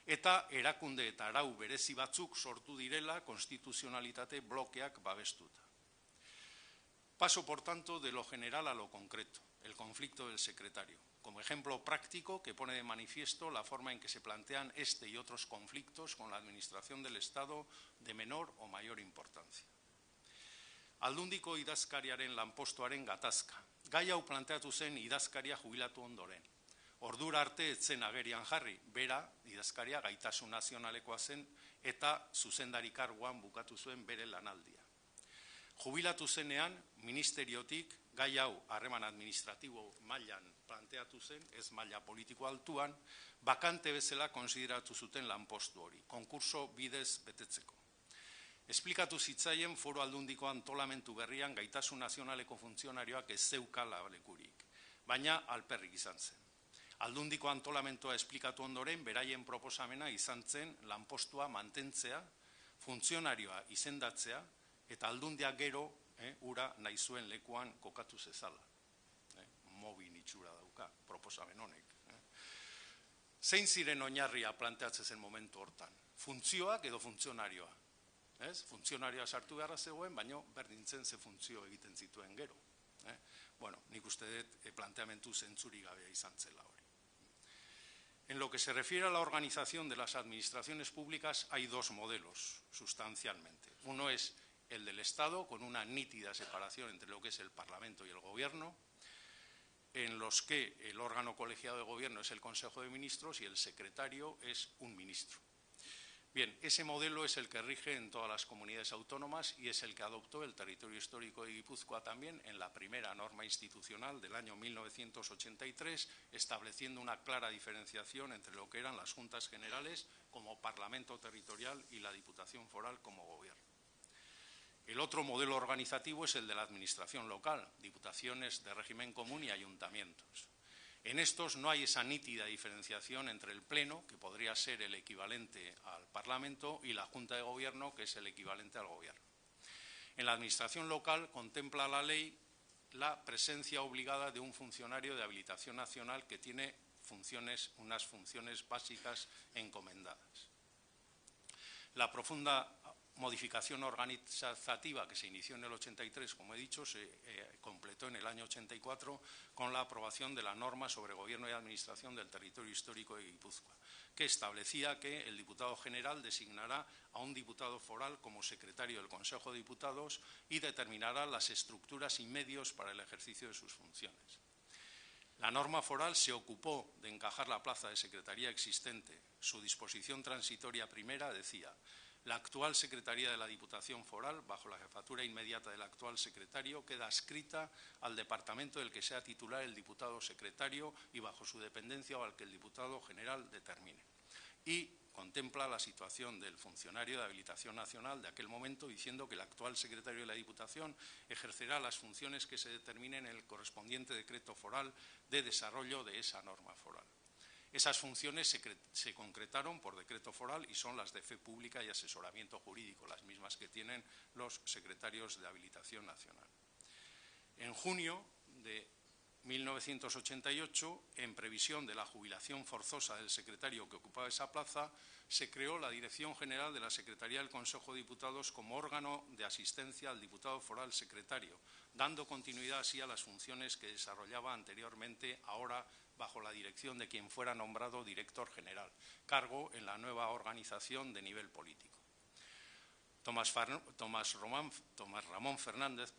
Eta erakunde eta arau berezi batzuk sortu direla konstituzionalitate blokeak babestuta. Paso, por tanto, de lo general a lo concreto, el conflicto del secretario, como ejemplo práctico que pone de manifiesto la forma en que se plantean este y otros conflictos con la administración del Estado de menor o mayor importancia. Aldundiko idazkariaren lanpostuaren gatazka. Gai hau planteatu zen idazkaria jubilatu ondoren. Ordura arte etzen agerian jarri, bera idazkaria gaitasun nazionalekoa zen eta zuzendari karguan bukatu zuen bere lanaldia. Jubilatu zenean, ministeriotik gai hau harreman administratibo mailan planteatu zen, ez maila politiko altuan, bakante bezala konsideratu zuten lanpostu hori, konkurso bidez betetzeko. Esplikatu zitzaien foro aldundiko antolamentu berrian gaitasun nazionaleko funtzionarioak ez zeukala lekurik, baina alperrik izan zen. Aldundiko antolamentua esplikatu ondoren, beraien proposamena izan zen lanpostua mantentzea, funtzionarioa izendatzea, eta aldundia gero ura nahi zuen lekuan kokatu zezala. Mobi itxura dauka, proposamen honek. Zein ziren oinarria planteatzen zen momentu hortan? Funtzioak edo funtzionarioa? Funtzionarioa sartu beharra zegoen, baina berdintzen ze funtzio egiten zituen gero. Bueno, nik uste dut planteamentu zentzuri gabea izan zela hori. En lo que se refiere a la organización de las administraciones públicas, hay dos modelos, sustancialmente. Uno es el del Estado, con una nítida separación entre lo que es el Parlamento y el Gobierno, en los que el órgano colegiado de gobierno es el Consejo de Ministros y el secretario es un ministro. Bien, ese modelo es el que rige en todas las comunidades autónomas y es el que adoptó el territorio histórico de Guipúzcoa también en la primera norma institucional del año 1983, estableciendo una clara diferenciación entre lo que eran las Juntas Generales como Parlamento Territorial y la Diputación Foral como Gobierno. El otro modelo organizativo es el de la administración local, diputaciones de régimen común y ayuntamientos. En estos no hay esa nítida diferenciación entre el Pleno, que podría ser el equivalente al Parlamento, y la Junta de Gobierno, que es el equivalente al Gobierno. En la administración local contempla la ley la presencia obligada de un funcionario de habilitación nacional que tiene unas funciones básicas encomendadas. La profunda modificación organizativa que se inició en el 83, como he dicho, se completó en el año 84 con la aprobación de la norma sobre gobierno y administración del territorio histórico de Guipúzcoa, que establecía que el diputado general designará a un diputado foral como secretario del Consejo de Diputados y determinará las estructuras y medios para el ejercicio de sus funciones. La norma foral se ocupó de encajar la plaza de secretaría existente. Su disposición transitoria primera decía: la actual Secretaría de la Diputación Foral, bajo la jefatura inmediata del actual secretario, queda adscrita al departamento del que sea titular el diputado secretario y bajo su dependencia o al que el diputado general determine. Y contempla la situación del funcionario de habilitación nacional de aquel momento, diciendo que el actual secretario de la Diputación ejercerá las funciones que se determinen en el correspondiente decreto foral de desarrollo de esa norma foral. Esas funciones se concretaron por decreto foral y son las de fe pública y asesoramiento jurídico, las mismas que tienen los secretarios de habilitación nacional. En junio de 1988, en previsión de la jubilación forzosa del secretario que ocupaba esa plaza, se creó la Dirección General de la Secretaría del Consejo de Diputados como órgano de asistencia al diputado foral secretario, dando continuidad así a las funciones que desarrollaba anteriormente, ahora bajo la dirección de quien fuera nombrado director general, cargo en la nueva organización de nivel político. Tomás Ramón Fernández,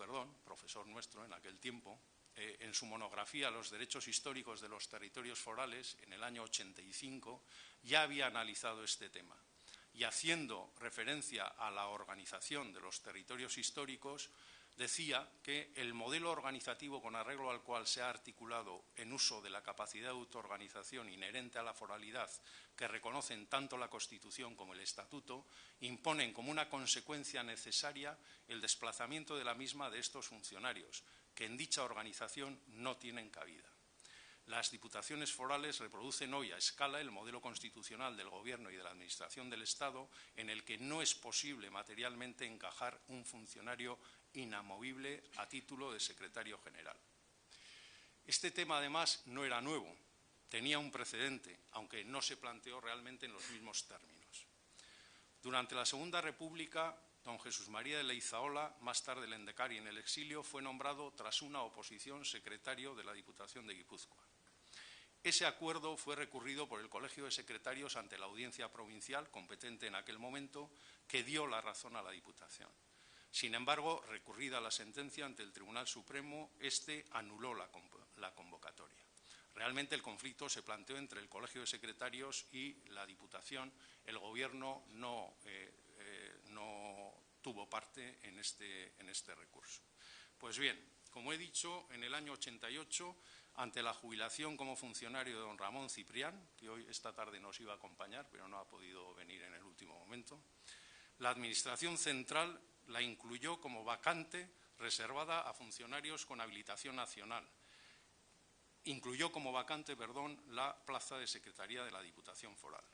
profesor nuestro en aquel tiempo, en su monografía Los derechos históricos de los territorios forales, en el año 85, ya había analizado este tema. Y haciendo referencia a la organización de los territorios históricos, decía que el modelo organizativo con arreglo al cual se ha articulado en uso de la capacidad de autoorganización inherente a la foralidad que reconocen tanto la Constitución como el Estatuto, imponen como una consecuencia necesaria el desplazamiento de la misma de estos funcionarios, que en dicha organización no tienen cabida. Las diputaciones forales reproducen hoy a escala el modelo constitucional del Gobierno y de la Administración del Estado, en el que no es posible materialmente encajar un funcionario inamovible a título de secretario general. Este tema, además, no era nuevo, tenía un precedente, aunque no se planteó realmente en los mismos términos. Durante la Segunda República, don Jesús María de Leizaola, más tarde lehendakari en el exilio, fue nombrado tras una oposición secretario de la Diputación de Guipúzcoa. Ese acuerdo fue recurrido por el Colegio de Secretarios ante la Audiencia Provincial, competente en aquel momento, que dio la razón a la Diputación. Sin embargo, recurrida la sentencia ante el Tribunal Supremo, este anuló la convocatoria. Realmente el conflicto se planteó entre el Colegio de Secretarios y la Diputación. El Gobierno no tuvo parte en este recurso. Pues bien, como he dicho, en el año 88, ante la jubilación como funcionario de don Ramón Ciprián, que hoy esta tarde nos iba a acompañar, pero no ha podido venir en el último momento, la Administración Central la incluyó como vacante reservada a funcionarios con habilitación nacional. Incluyó como vacante, la plaza de Secretaría de la Diputación Foral.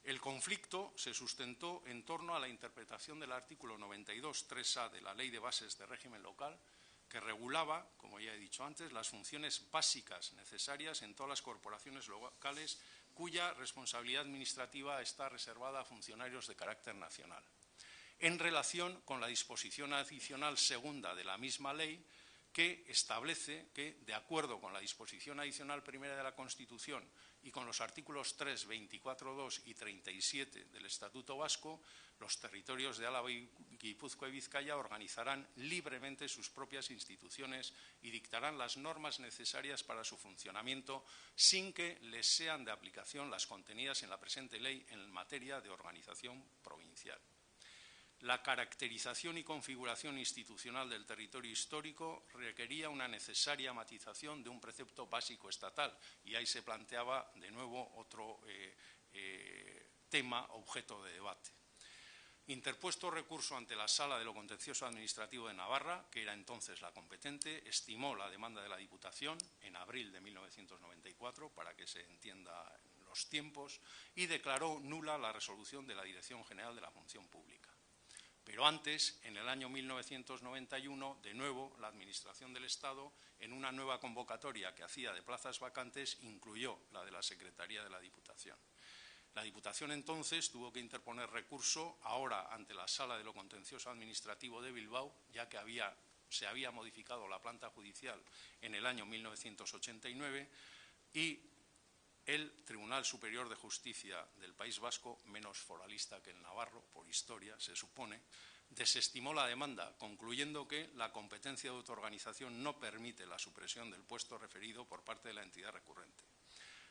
El conflicto se sustentó en torno a la interpretación del artículo 92.3a de la Ley de Bases de Régimen Local, que regulaba, como ya he dicho antes, las funciones básicas necesarias en todas las corporaciones locales cuya responsabilidad administrativa está reservada a funcionarios de carácter nacional. En relación con la disposición adicional segunda de la misma ley, que establece que, de acuerdo con la disposición adicional primera de la Constitución y con los artículos 3, 24.2 y 37 del Estatuto Vasco, los territorios de Álava, Guipúzcoa y Vizcaya organizarán libremente sus propias instituciones y dictarán las normas necesarias para su funcionamiento sin que les sean de aplicación las contenidas en la presente ley en materia de organización provincial. La caracterización y configuración institucional del territorio histórico requería una necesaria matización de un precepto básico estatal, y ahí se planteaba de nuevo otro tema objeto de debate. Interpuesto recurso ante la Sala de lo Contencioso Administrativo de Navarra, que era entonces la competente, estimó la demanda de la Diputación en abril de 1994, para que se entienda los tiempos, y declaró nula la resolución de la Dirección General de la Función Pública. Pero antes, en el año 1991, de nuevo, la Administración del Estado, en una nueva convocatoria que hacía de plazas vacantes, incluyó la de la Secretaría de la Diputación. La Diputación entonces tuvo que interponer recurso, ahora ante la Sala de lo Contencioso Administrativo de Bilbao, ya que se había modificado la planta judicial en el año 1989, y el Tribunal Superior de Justicia del País Vasco, menos foralista que el navarro, por historia, se supone, desestimó la demanda, concluyendo que la competencia de autoorganización no permite la supresión del puesto referido por parte de la entidad recurrente.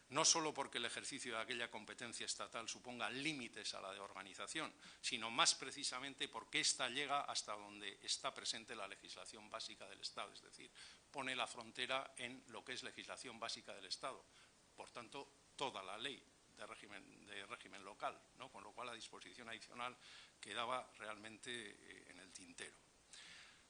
No solo porque el ejercicio de aquella competencia estatal suponga límites a la de organización, sino más precisamente porque ésta llega hasta donde está presente la legislación básica del Estado, es decir, pone la frontera en lo que es legislación básica del Estado. Por tanto, toda la ley régimen local, ¿no? Con lo cual la disposición adicional quedaba realmente en el tintero.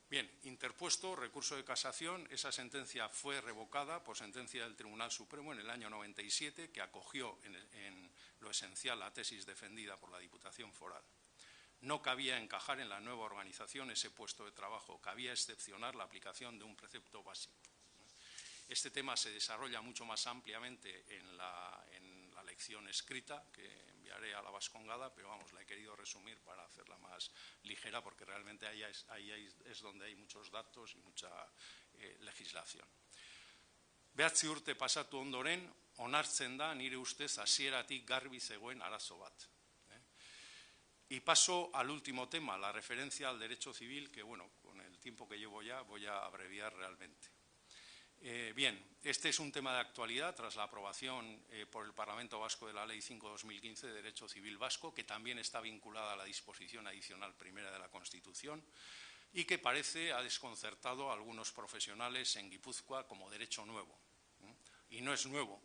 Bien, interpuesto recurso de casación, esa sentencia fue revocada por sentencia del Tribunal Supremo en el año 97, que acogió en lo esencial la tesis defendida por la Diputación Foral. No cabía encajar en la nueva organización ese puesto de trabajo, cabía excepcionar la aplicación de un precepto básico. Este tema se desarrolla mucho más ampliamente en la lección escrita que enviaré a la Vascongada, pero vamos, la he querido resumir para hacerla más ligera porque realmente ahí es donde hay muchos datos y mucha legislación. 9 urte pasatu ondoren, onartzen da nire ustez hasieratik garbi zegoen arazo bat. Y paso al último tema, la referencia al derecho civil, que bueno, con el tiempo que llevo ya voy a abreviar realmente. Bien, este es un tema de actualidad tras la aprobación por el Parlamento Vasco de la Ley 5/2015 de Derecho Civil Vasco, que también está vinculada a la disposición adicional primera de la Constitución y que parece ha desconcertado a algunos profesionales en Guipúzcoa como derecho nuevo. Y no es nuevo.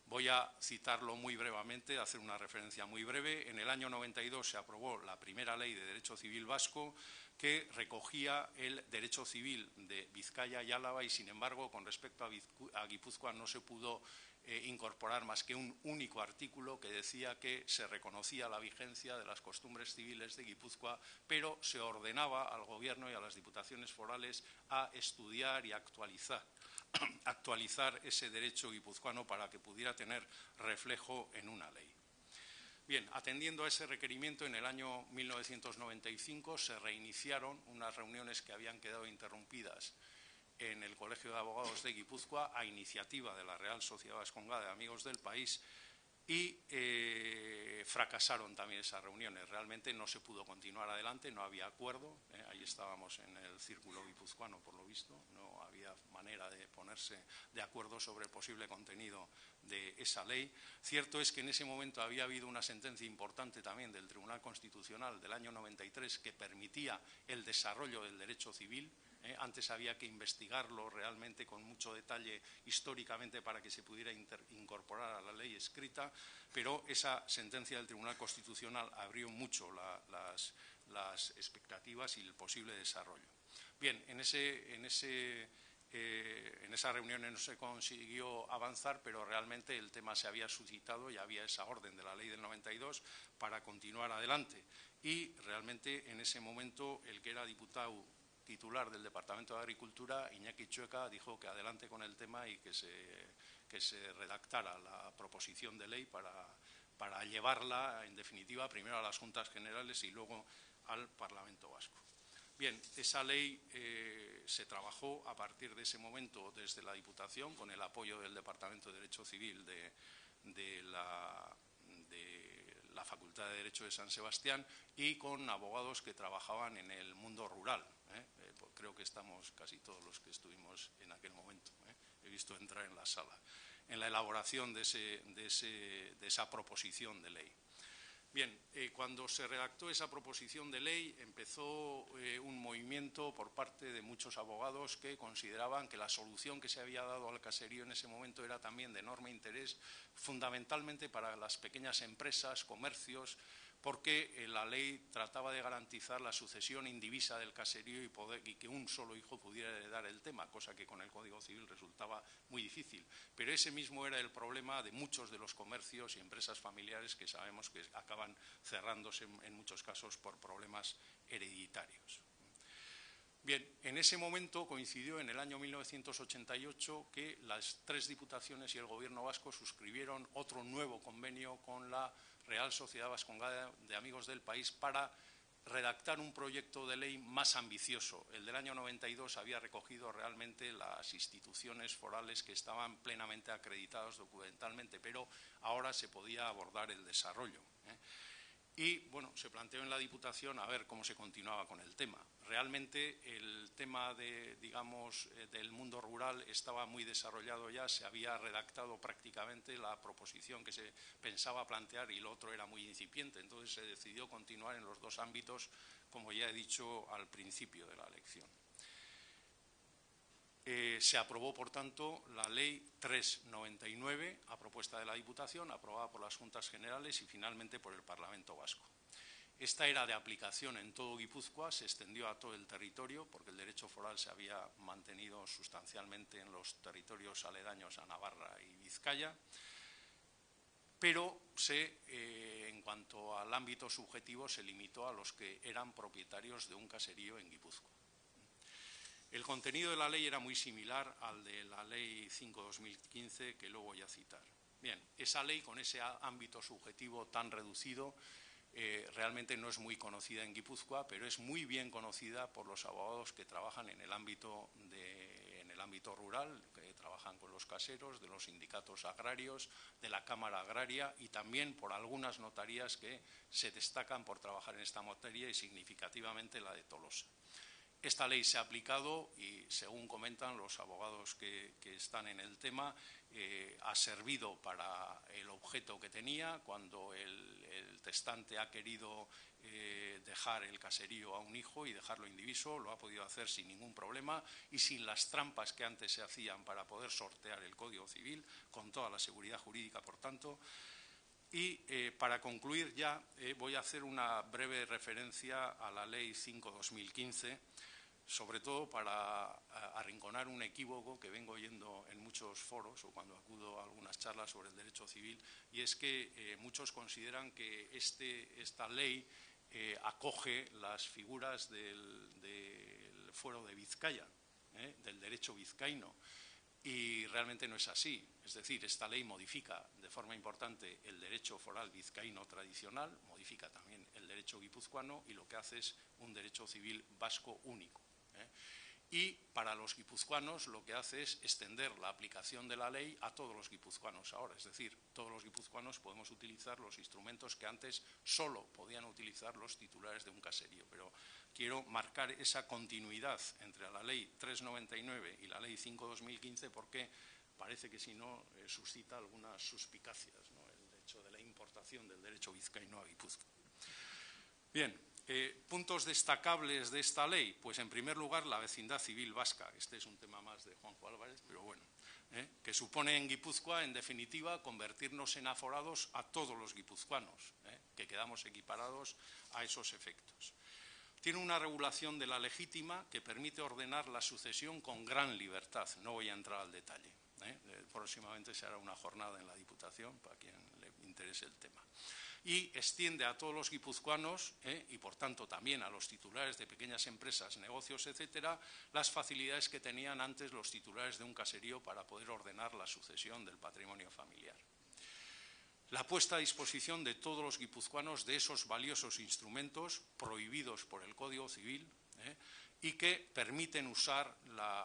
Voy a citarlo muy brevemente, hacer una referencia muy breve. En el año 92 se aprobó la primera ley de Derecho Civil Vasco que recogía el derecho civil de Vizcaya y Álava y, sin embargo, con respecto a Guipúzcoa no se pudo incorporar más que un único artículo que decía que se reconocía la vigencia de las costumbres civiles de Guipúzcoa, pero se ordenaba al Gobierno y a las diputaciones forales a estudiar y actualizar ese derecho guipuzcoano para que pudiera tener reflejo en una ley. Bien, atendiendo a ese requerimiento, en el año 1995 se reiniciaron unas reuniones que habían quedado interrumpidas en el Colegio de Abogados de Guipúzcoa a iniciativa de la Real Sociedad Vascongada de Amigos del País y fracasaron también esas reuniones. Realmente no se pudo continuar adelante, no había acuerdo. Ahí estábamos en el círculo guipuzcoano, por lo visto. No había manera de ponerse de acuerdo sobre el posible contenido de esa ley. Cierto es que en ese momento había habido una sentencia importante también del Tribunal Constitucional del año 93 que permitía el desarrollo del derecho civil. Antes había que investigarlo realmente con mucho detalle históricamente para que se pudiera incorporar a la ley escrita, pero esa sentencia del Tribunal Constitucional abrió mucho las expectativas y el posible desarrollo. Bien, en esa reunión no se consiguió avanzar, pero realmente el tema se había suscitado y había esa orden de la ley del 92 para continuar adelante. Y realmente en ese momento el que era diputado titular del Departamento de Agricultura, Iñaki Chueca, dijo que adelante con el tema y que se redactara la proposición de ley para llevarla, en definitiva, primero a las Juntas Generales y luego al Parlamento Vasco. Bien, esa ley se trabajó a partir de ese momento desde la Diputación con el apoyo del Departamento de Derecho Civil de la Facultad de Derecho de San Sebastián y con abogados que trabajaban en el mundo rural. Creo que estamos casi todos los que estuvimos en aquel momento. He visto entrar en la sala, en la elaboración de esa proposición de ley. Bien, cuando se redactó esa proposición de ley empezó un movimiento por parte de muchos abogados que consideraban que la solución que se había dado al caserío en ese momento era también de enorme interés, fundamentalmente para las pequeñas empresas, comercios, porque la ley trataba de garantizar la sucesión indivisa del caserío y que un solo hijo pudiera heredar el tema, cosa que con el Código Civil resultaba muy difícil. Pero ese mismo era el problema de muchos de los comercios y empresas familiares que sabemos que acaban cerrándose en muchos casos por problemas hereditarios. Bien, en ese momento coincidió en el año 1988 que las 3 diputaciones y el Gobierno vasco suscribieron otro nuevo convenio con la Real Sociedad Vascongada de Amigos del País para redactar un proyecto de ley más ambicioso. El del año 92 había recogido realmente las instituciones forales que estaban plenamente acreditadas documentalmente, pero ahora se podía abordar el desarrollo. Y, bueno, se planteó en la Diputación a ver cómo se continuaba con el tema. Realmente el tema del mundo rural estaba muy desarrollado ya, se había redactado prácticamente la proposición que se pensaba plantear y lo otro era muy incipiente. Entonces se decidió continuar en los 2 ámbitos, como ya he dicho al principio de la lección. Se aprobó, por tanto, la Ley 399 a propuesta de la Diputación, aprobada por las Juntas Generales y finalmente por el Parlamento Vasco. Esta era de aplicación en todo Guipúzcoa, se extendió a todo el territorio, porque el derecho foral se había mantenido sustancialmente en los territorios aledaños a Navarra y Vizcaya, pero en cuanto al ámbito subjetivo se limitó a los que eran propietarios de un caserío en Guipúzcoa. El contenido de la ley era muy similar al de la Ley 5/2015, que luego voy a citar. Bien, esa ley con ese ámbito subjetivo tan reducido realmente no es muy conocida en Guipúzcoa, pero es muy bien conocida por los abogados que trabajan en el ámbito rural, que trabajan con los caseros, de los sindicatos agrarios, de la Cámara Agraria y también por algunas notarías que se destacan por trabajar en esta materia y significativamente la de Tolosa. Esta ley se ha aplicado y, según comentan los abogados que están en el tema, ha servido para el objeto que tenía. Cuando el testante ha querido dejar el caserío a un hijo y dejarlo indiviso, lo ha podido hacer sin ningún problema y sin las trampas que antes se hacían para poder sortear el Código Civil, con toda la seguridad jurídica, por tanto. Y para concluir ya voy a hacer una breve referencia a la Ley 5/2015, sobre todo para arrinconar un equívoco que vengo oyendo en muchos foros o cuando acudo a algunas charlas sobre el derecho civil, y es que muchos consideran que esta ley acoge las figuras del fuero de Vizcaya, del derecho vizcaíno, y realmente no es así. Es decir, esta ley modifica de forma importante el derecho foral vizcaíno tradicional, modifica también el derecho guipuzcoano y lo que hace es un derecho civil vasco único. Y para los guipuzcoanos lo que hace es extender la aplicación de la ley a todos los guipuzcoanos ahora. Es decir, todos los guipuzcoanos podemos utilizar los instrumentos que antes solo podían utilizar los titulares de un caserío. Pero quiero marcar esa continuidad entre la ley 399 y la ley 5/2015 porque parece que si no suscita algunas suspicacias, ¿no?, el hecho de la importación del derecho vizcaíno a Guipúzcoa. Bien. Puntos destacables de esta ley, pues en primer lugar la vecindad civil vasca. Este es un tema más de Juanjo Álvarez, pero bueno, que supone en Guipúzcoa, en definitiva, convertirnos en aforados a todos los guipuzcoanos, que quedamos equiparados a esos efectos. Tiene una regulación de la legítima que permite ordenar la sucesión con gran libertad. No voy a entrar al detalle. Próximamente se hará una jornada en la Diputación para quien le interese el tema. Y extiende a todos los guipuzcoanos y, por tanto, también a los titulares de pequeñas empresas, negocios, etcétera, las facilidades que tenían antes los titulares de un caserío para poder ordenar la sucesión del patrimonio familiar. La puesta a disposición de todos los guipuzcoanos de esos valiosos instrumentos prohibidos por el Código Civil y que permiten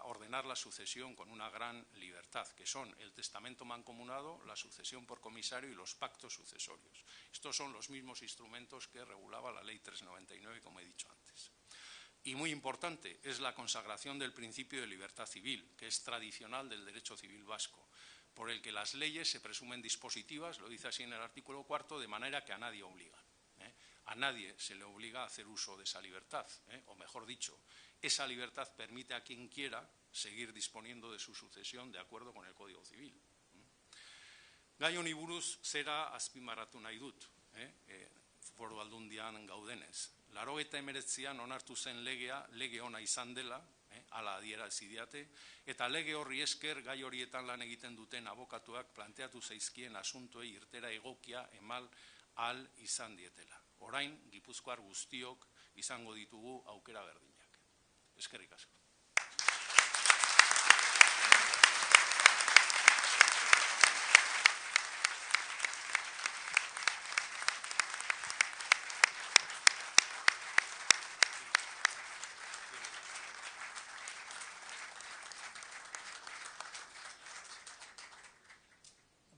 ordenar la sucesión con una gran libertad, que son el testamento mancomunado, la sucesión por comisario y los pactos sucesorios. Estos son los mismos instrumentos que regulaba la Ley 399, como he dicho antes. Y muy importante es la consagración del principio de libertad civil, que es tradicional del derecho civil vasco, por el que las leyes se presumen dispositivas, lo dice así en el artículo 4, de manera que a nadie obligan. A nadie se le obliga a hacer uso de esa libertad, o mejor dicho, esa libertad permite a quien quiera seguir disponiendo de su sucesión de acuerdo con el Código Civil. Gai honi buruz zera azpimarratu nahi dut, Foru Aldundian gaudenez. 89an onartu zen legea, lege ona izan dela, hala adierazi diate, eta lege horri esker gai horietan lan egiten duten abokatuak planteatu zaizkien asuntoei irtera egokia eman ahal izan dietela. Orain, gipuzkoar guztiok izango ditugu aukera berdinak. Eskerrik asko.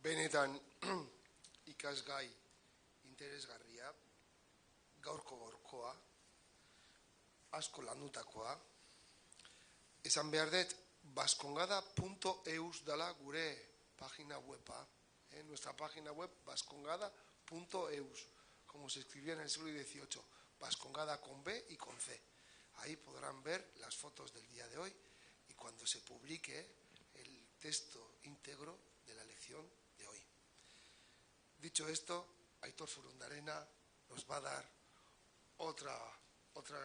Benetan ikasgai interesgarria, gaurkoa, asko landutakoa. Esan behar dut, baskongada.eus dela gure página weba. Nuestra página web, baskongada.eus, como se escribía en el siglo XVIII, Baskongada con B y con C. Ahí podrán ver las fotos del día de hoy y cuando se publique el texto íntegro de la lección de hoy. Dicho esto, Aitor Zurundarena nos va a dar otro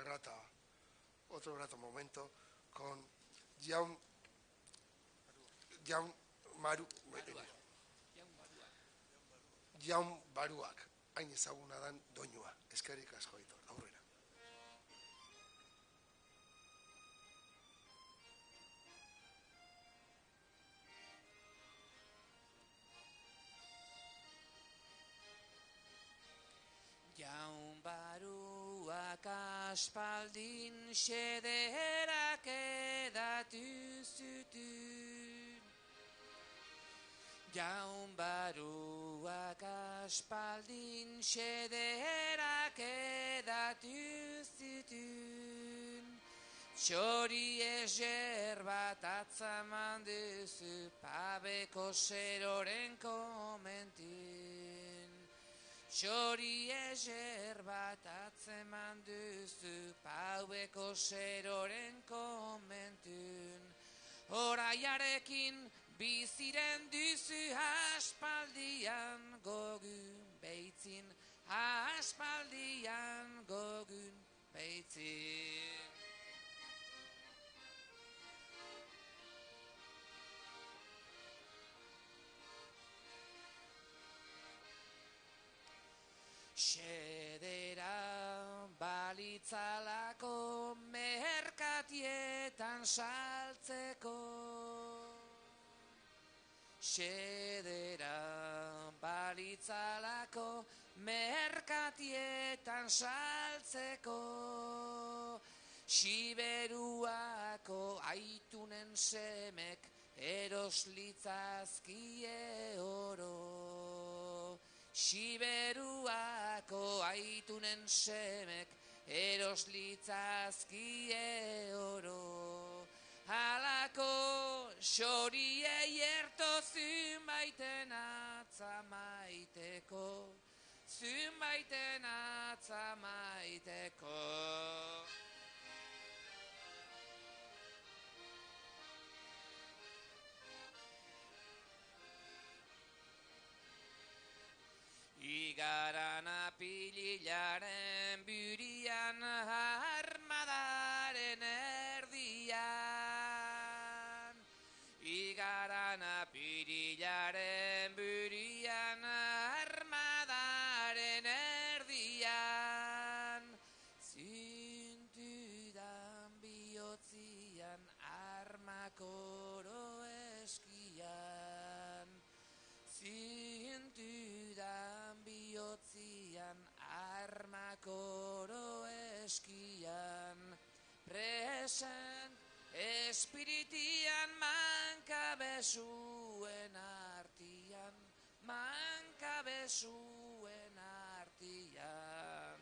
grato momento con Jaun Baruak, hain ezaguna dan doinua. Eskerrik asko, Aitor, aurrera. Jaun Baruak aspaldin xederak edatu zutun. Jaun Baruak aspaldin xederak edatu zutun. Txori ezer bat atzaman duzu pabeko zeroren komentun. Txori ezer bat atzeman duzu paueko zeroren komentun. Oraiarekin biziren duzu aspaldian gogun beitzin, aspaldian gogun beitzin. Xedera balitzalako merkatietan saltzeko. Xedera balitzalako merkatietan saltzeko. Siberuako aitunen semek eroslitzazkie oro. Siberuako aitunen semek eroslitzazkie oro. Halako xoriei erto zunbaiten atzamaiteko, zunbaiten atzamaiteko. Igaran apililaren burian armadaren erdian. Igaran apililaren burian armadaren erdian. Zintudan bihotzian armakoro eskian. Zintudan bihotzian armakoro eskian. Present espiritian mankabezuen artian, mankabezuen artian.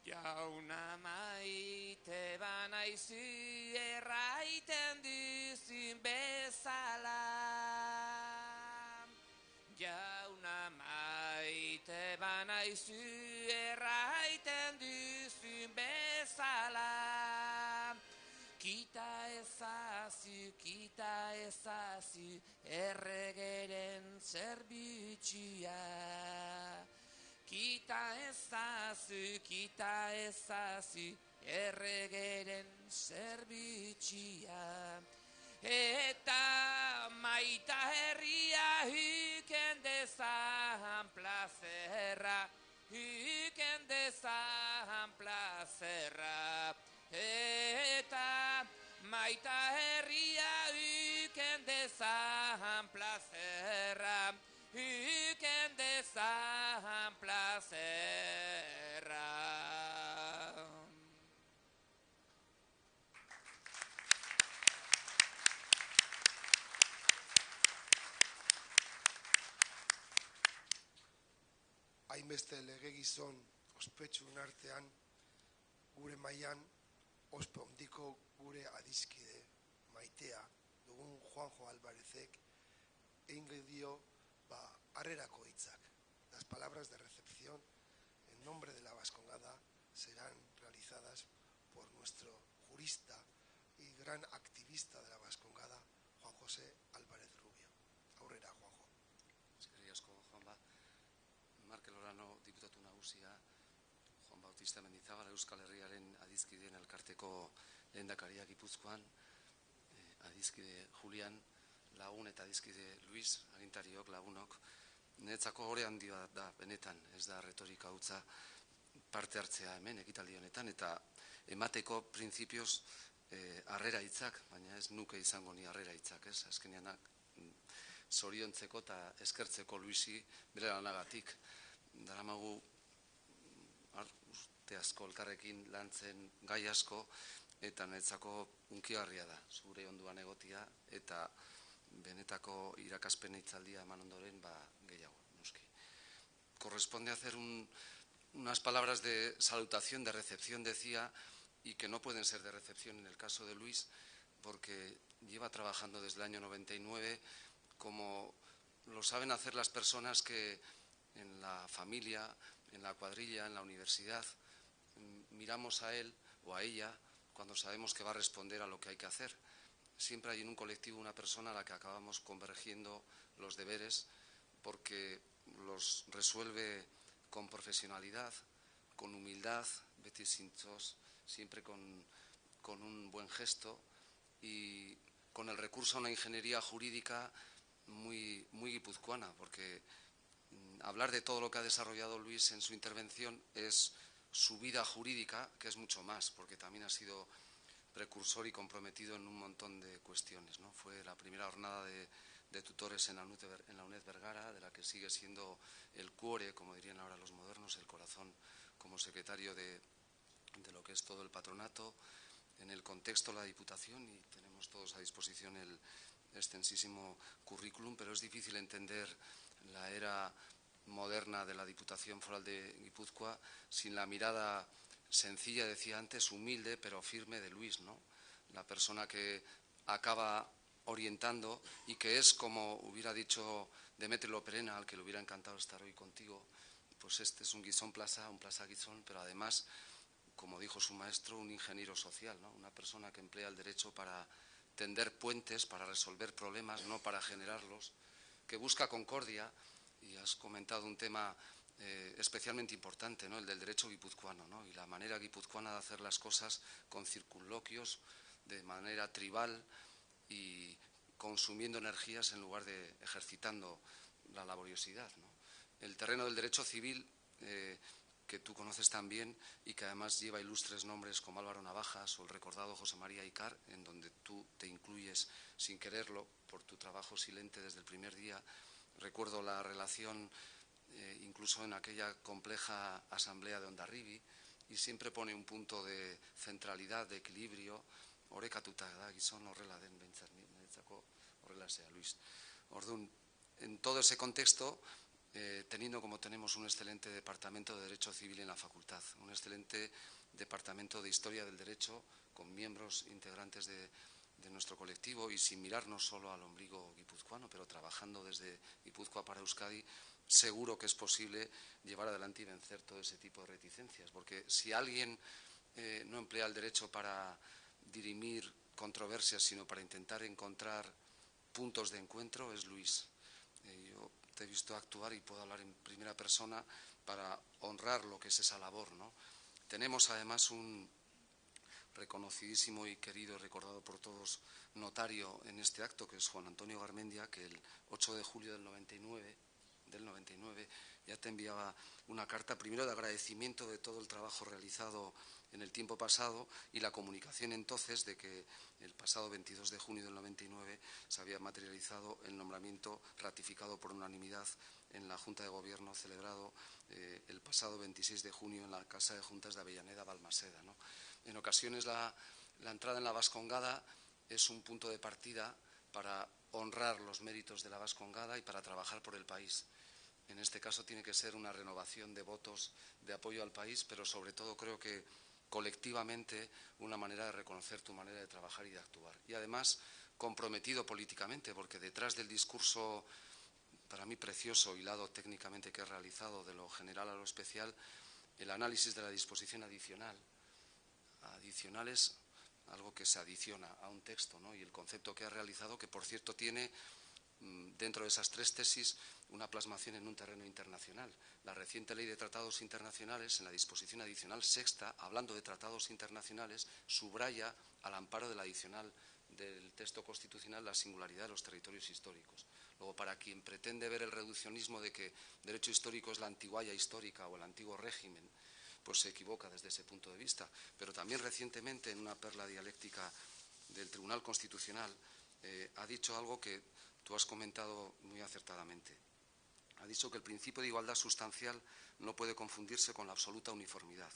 Jauna maite banaizu erraiten duzun bezala. Jauna maite banaizu erraiten duzun bezala. Kita ezazu erregeren zerbitxia. Kita ezazu erregeren zerbitxia. Eta maita herria hüken dezan plazerra, hüken dezan plazerra. Eta maita herria hüken dezan plazerra, hüken dezan plazerra. Hainbeste legegizon ospetsuen artean, gure mailan ospe hondiko gure adiskide maitea dugun Juanjo Alvarezek egingo dio harrerako hitzak. Las palabras de recepción en nombre de la Vascongada serán realizadas por nuestro jurista y gran activista de la Vascongada, Juan José Álvarez Rubio. Aurrera, Juanjo. Eskerrik asko, Juanba. Markel Orano, diputatu nagusia, Juan Bautista Mendizabal, Euskal Herriaren adizkideen elkarteko lehendakaria Gipuzkoan, adizkide Julian, lagun eta adizkide Luis, agintariok, lagunok. Niretzako ore handi bat da, benetan, ez da retorika hutsa parte hartzea hemen, ekitaldi honetan, eta emateko printzipioz harrera hitzak, baina ez nuke izango ni harrera hitzak, ez? Azkenean zoriontzeko eta eskertzeko Luisi bere lanagatik. Daramagu urte asko elkarrekin lantzen gai asko, eta niretzako hunkigarria da, zure onduan egotia, eta benetako irakaspen hitzaldia eman ondoren, gehiago, noski. Corresponde hacer unas palabras de salutación, de recepción, decía, y que no pueden ser de recepción en el caso de Luis, porque lleva trabajando desde el año 99, como lo saben hacer las personas que en la familia, en la cuadrilla, en la universidad, miramos a él o a ella cuando sabemos que va a responder a lo que hay que hacer. Siempre hay en un colectivo una persona a la que acabamos convergiendo los deberes porque los resuelve con profesionalidad, con humildad, beti zintzoz, siempre con un buen gesto y con el recurso a una ingeniería jurídica muy guipuzcoana, porque hablar de todo lo que ha desarrollado Luis en su intervención es su vida jurídica, que es mucho más, porque también ha sido precursor y comprometido en un montón de cuestiones, ¿no? Fue la primera jornada de tutores en la UNED Vergara, de la que sigue siendo el cuore, como dirían ahora los modernos, el corazón, como secretario de lo que es todo el patronato, en el contexto de la Diputación, y tenemos todos a disposición el extensísimo currículum, pero es difícil entender la era moderna de la Diputación Foral de Guipúzcoa sin la mirada sencilla, decía antes, humilde pero firme de Luis, ¿no? La persona que acaba orientando y que es, como hubiera dicho Demetrio Loperena, al que le hubiera encantado estar hoy contigo, pues este es un guisón plaza, un plaza guisón, pero además, como dijo su maestro, un ingeniero social, ¿no? Una persona que emplea el derecho para tender puentes, para resolver problemas, no para generarlos, que busca concordia, y has comentado un tema especialmente importante, ¿no? El del derecho guipuzcoano, ¿no? Y la manera guipuzcoana de hacer las cosas con circunloquios, de manera tribal y consumiendo energías en lugar de ejercitando la laboriosidad, ¿no? El terreno del derecho civil, que tú conoces también y que además lleva ilustres nombres como Álvaro Navajas o el recordado José María Icar, en donde tú te incluyes sin quererlo por tu trabajo silente desde el primer día. Recuerdo la relación incluso en aquella compleja asamblea de Hondarribi, y siempre pone un punto de centralidad, de equilibrio, orekatuta da gizon horrela den behintzat niretzako horrela sea, Luis. Orduan, en todo ese contexto, teniendo como tenemos un excelente departamento de Derecho Civil en la facultad, un excelente departamento de Historia del Derecho con miembros integrantes de nuestro colectivo y sin mirarnos solo al ombligo guipuzcoano, pero trabajando desde Guipúzcoa para Euskadi, seguro que es posible llevar adelante y vencer todo ese tipo de reticencias, porque si alguien no emplea el derecho para dirimir controversias, sino para intentar encontrar puntos de encuentro, es Luis. Yo te he visto actuar y puedo hablar en primera persona para honrar lo que es esa labor, ¿no? Tenemos además un reconocidísimo y querido y recordado por todos notario en este acto, que es Juan Antonio Garmendia, que el 8 de julio del 99 ya te enviaba una carta, primero de agradecimiento de todo el trabajo realizado en el tiempo pasado y la comunicación entonces de que el pasado 22 de junio del 99 se había materializado el nombramiento ratificado por unanimidad en la Junta de Gobierno celebrado el pasado 26 de junio en la Casa de Juntas de Avellaneda, Balmaseda, ¿no? En ocasiones la entrada en la Vascongada es un punto de partida para honrar los méritos de la Vascongada y para trabajar por el país. En este caso tiene que ser una renovación de votos de apoyo al país, pero sobre todo creo que colectivamente una manera de reconocer tu manera de trabajar y de actuar. Y además comprometido políticamente, porque detrás del discurso para mí precioso hilado técnicamente que he realizado de lo general a lo especial, el análisis de la disposición adicional. Adicional es algo que se adiciona a un texto, ¿no? Y el concepto que ha realizado, que por cierto tiene dentro de esas tres tesis una plasmación en un terreno internacional. La reciente Ley de Tratados Internacionales, en la disposición adicional sexta, hablando de tratados internacionales, subraya al amparo de la adicional del texto constitucional la singularidad de los territorios históricos. Luego, para quien pretende ver el reduccionismo de que derecho histórico es la antiguaya histórica o el antiguo régimen, pues se equivoca desde ese punto de vista. Pero también recientemente, en una perla dialéctica del Tribunal Constitucional, ha dicho algo que tú has comentado muy acertadamente. Ha dicho que el principio de igualdad sustancial no puede confundirse con la absoluta uniformidad.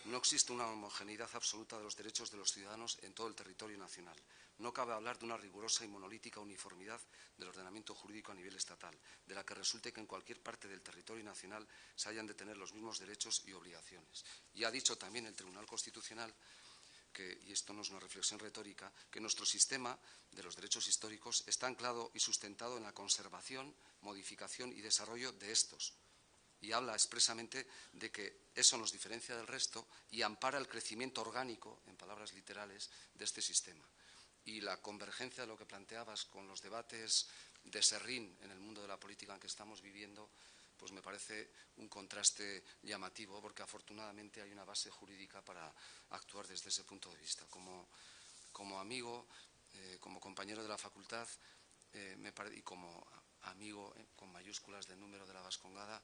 No existe una homogeneidad absoluta de los derechos de los ciudadanos en todo el territorio nacional. No cabe hablar de una rigurosa y monolítica uniformidad del ordenamiento jurídico a nivel estatal, de la que resulte que en cualquier parte del territorio nacional se hayan de tener los mismos derechos y obligaciones. Y ha dicho también el Tribunal Constitucional y esto no es una reflexión retórica, que nuestro sistema de los derechos históricos está anclado y sustentado en la conservación, modificación y desarrollo de estos. Y habla expresamente de que eso nos diferencia del resto y ampara el crecimiento orgánico, en palabras literales, de este sistema. Y la convergencia de lo que planteabas con los debates de serrín en el mundo de la política en que estamos viviendo, pues me parece un contraste llamativo, porque afortunadamente hay una base jurídica para actuar desde ese punto de vista. Como amigo, como compañero de la facultad y como amigo con mayúsculas del número de la Vascongada,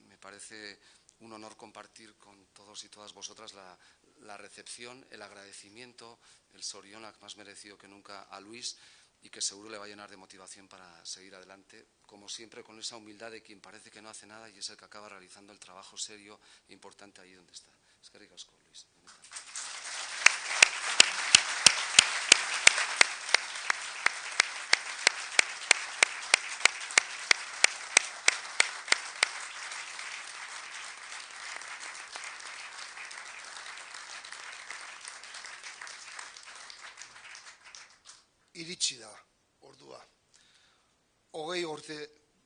me parece un honor compartir con todos y todas vosotras la recepción, el agradecimiento, el sorionak más merecido que nunca a Luis, y que seguro le va a llenar de motivación para seguir adelante, como siempre con esa humildad de quien parece que no hace nada y es el que acaba realizando el trabajo serio e importante allí donde está. Eskerrik asko, Luis. Iritsi da, ordua. 20 urte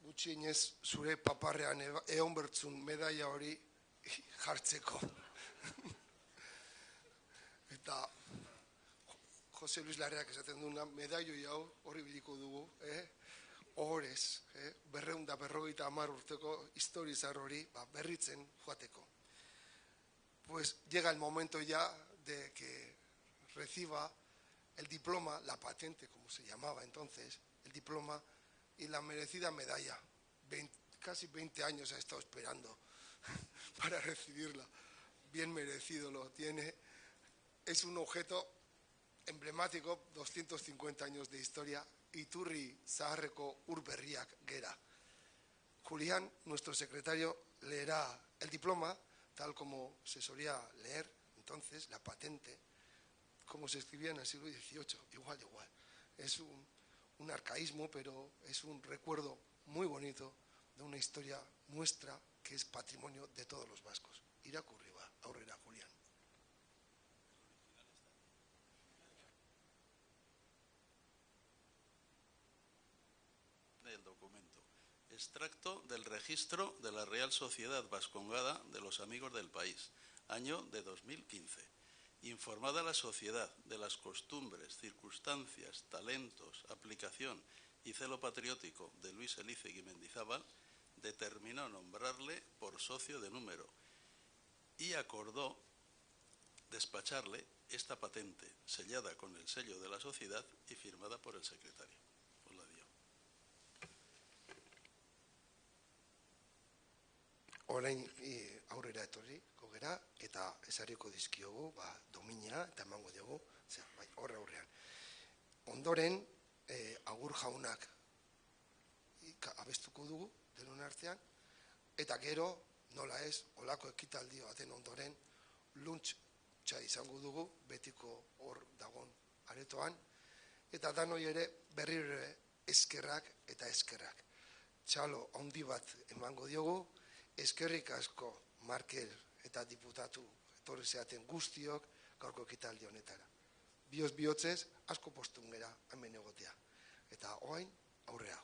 gutxienez zure paparrean egon bertzun medaia hori jartzeko. Eta Jose Luis Larreak esaten duena, medailoi hau horri biliko dugu, ohorez, 250 urteko historizar hori berritzen joateko. Pues llega el momento ya de que reciba el diploma, la patente, como se llamaba entonces, el diploma y la merecida medalla. Casi 20 años ha estado esperando para recibirla. Bien merecido lo tiene. Es un objeto emblemático, 250 años de historia, Iturri zaharreko ur berriak gera. Julián, nuestro secretario, leerá el diploma, tal como se solía leer entonces, la patente, como se escribía en el siglo XVIII, igual. Es un arcaísmo, pero es un recuerdo muy bonito de una historia nuestra que es patrimonio de todos los vascos. Irakurri ba, aurrera, Julián. El documento. Extracto del registro de la Real Sociedad Vascongada de los Amigos del País, año de 2015. Informada la sociedad de las costumbres, circunstancias, talentos, aplicación y celo patriótico de Luis Elízegui Mendizábal, determinó nombrarle por socio de número y acordó despacharle esta patente, sellada con el sello de la sociedad y firmada por el secretario. Pues la dio. Orain aurrera etorriko gera eta ezarriko dizkiogu domina eta emango diogu horra aurrean. Ondoren agur jaunak abestuko dugu denon artean eta gero nola ez olako ekitaldi baten ondoren luntxa izango dugu betiko hor dagon aretoan eta danoi ere berriro eskerrak eta eskerrak. Txalo handi bat emango diogu. Eskerrik asko Markel eta diputatu etorri zeaten guztiok gaurko ekitaldi honetara. Bihotz bihotzez asko postun gera hemen egotea. Eta orain aurrea.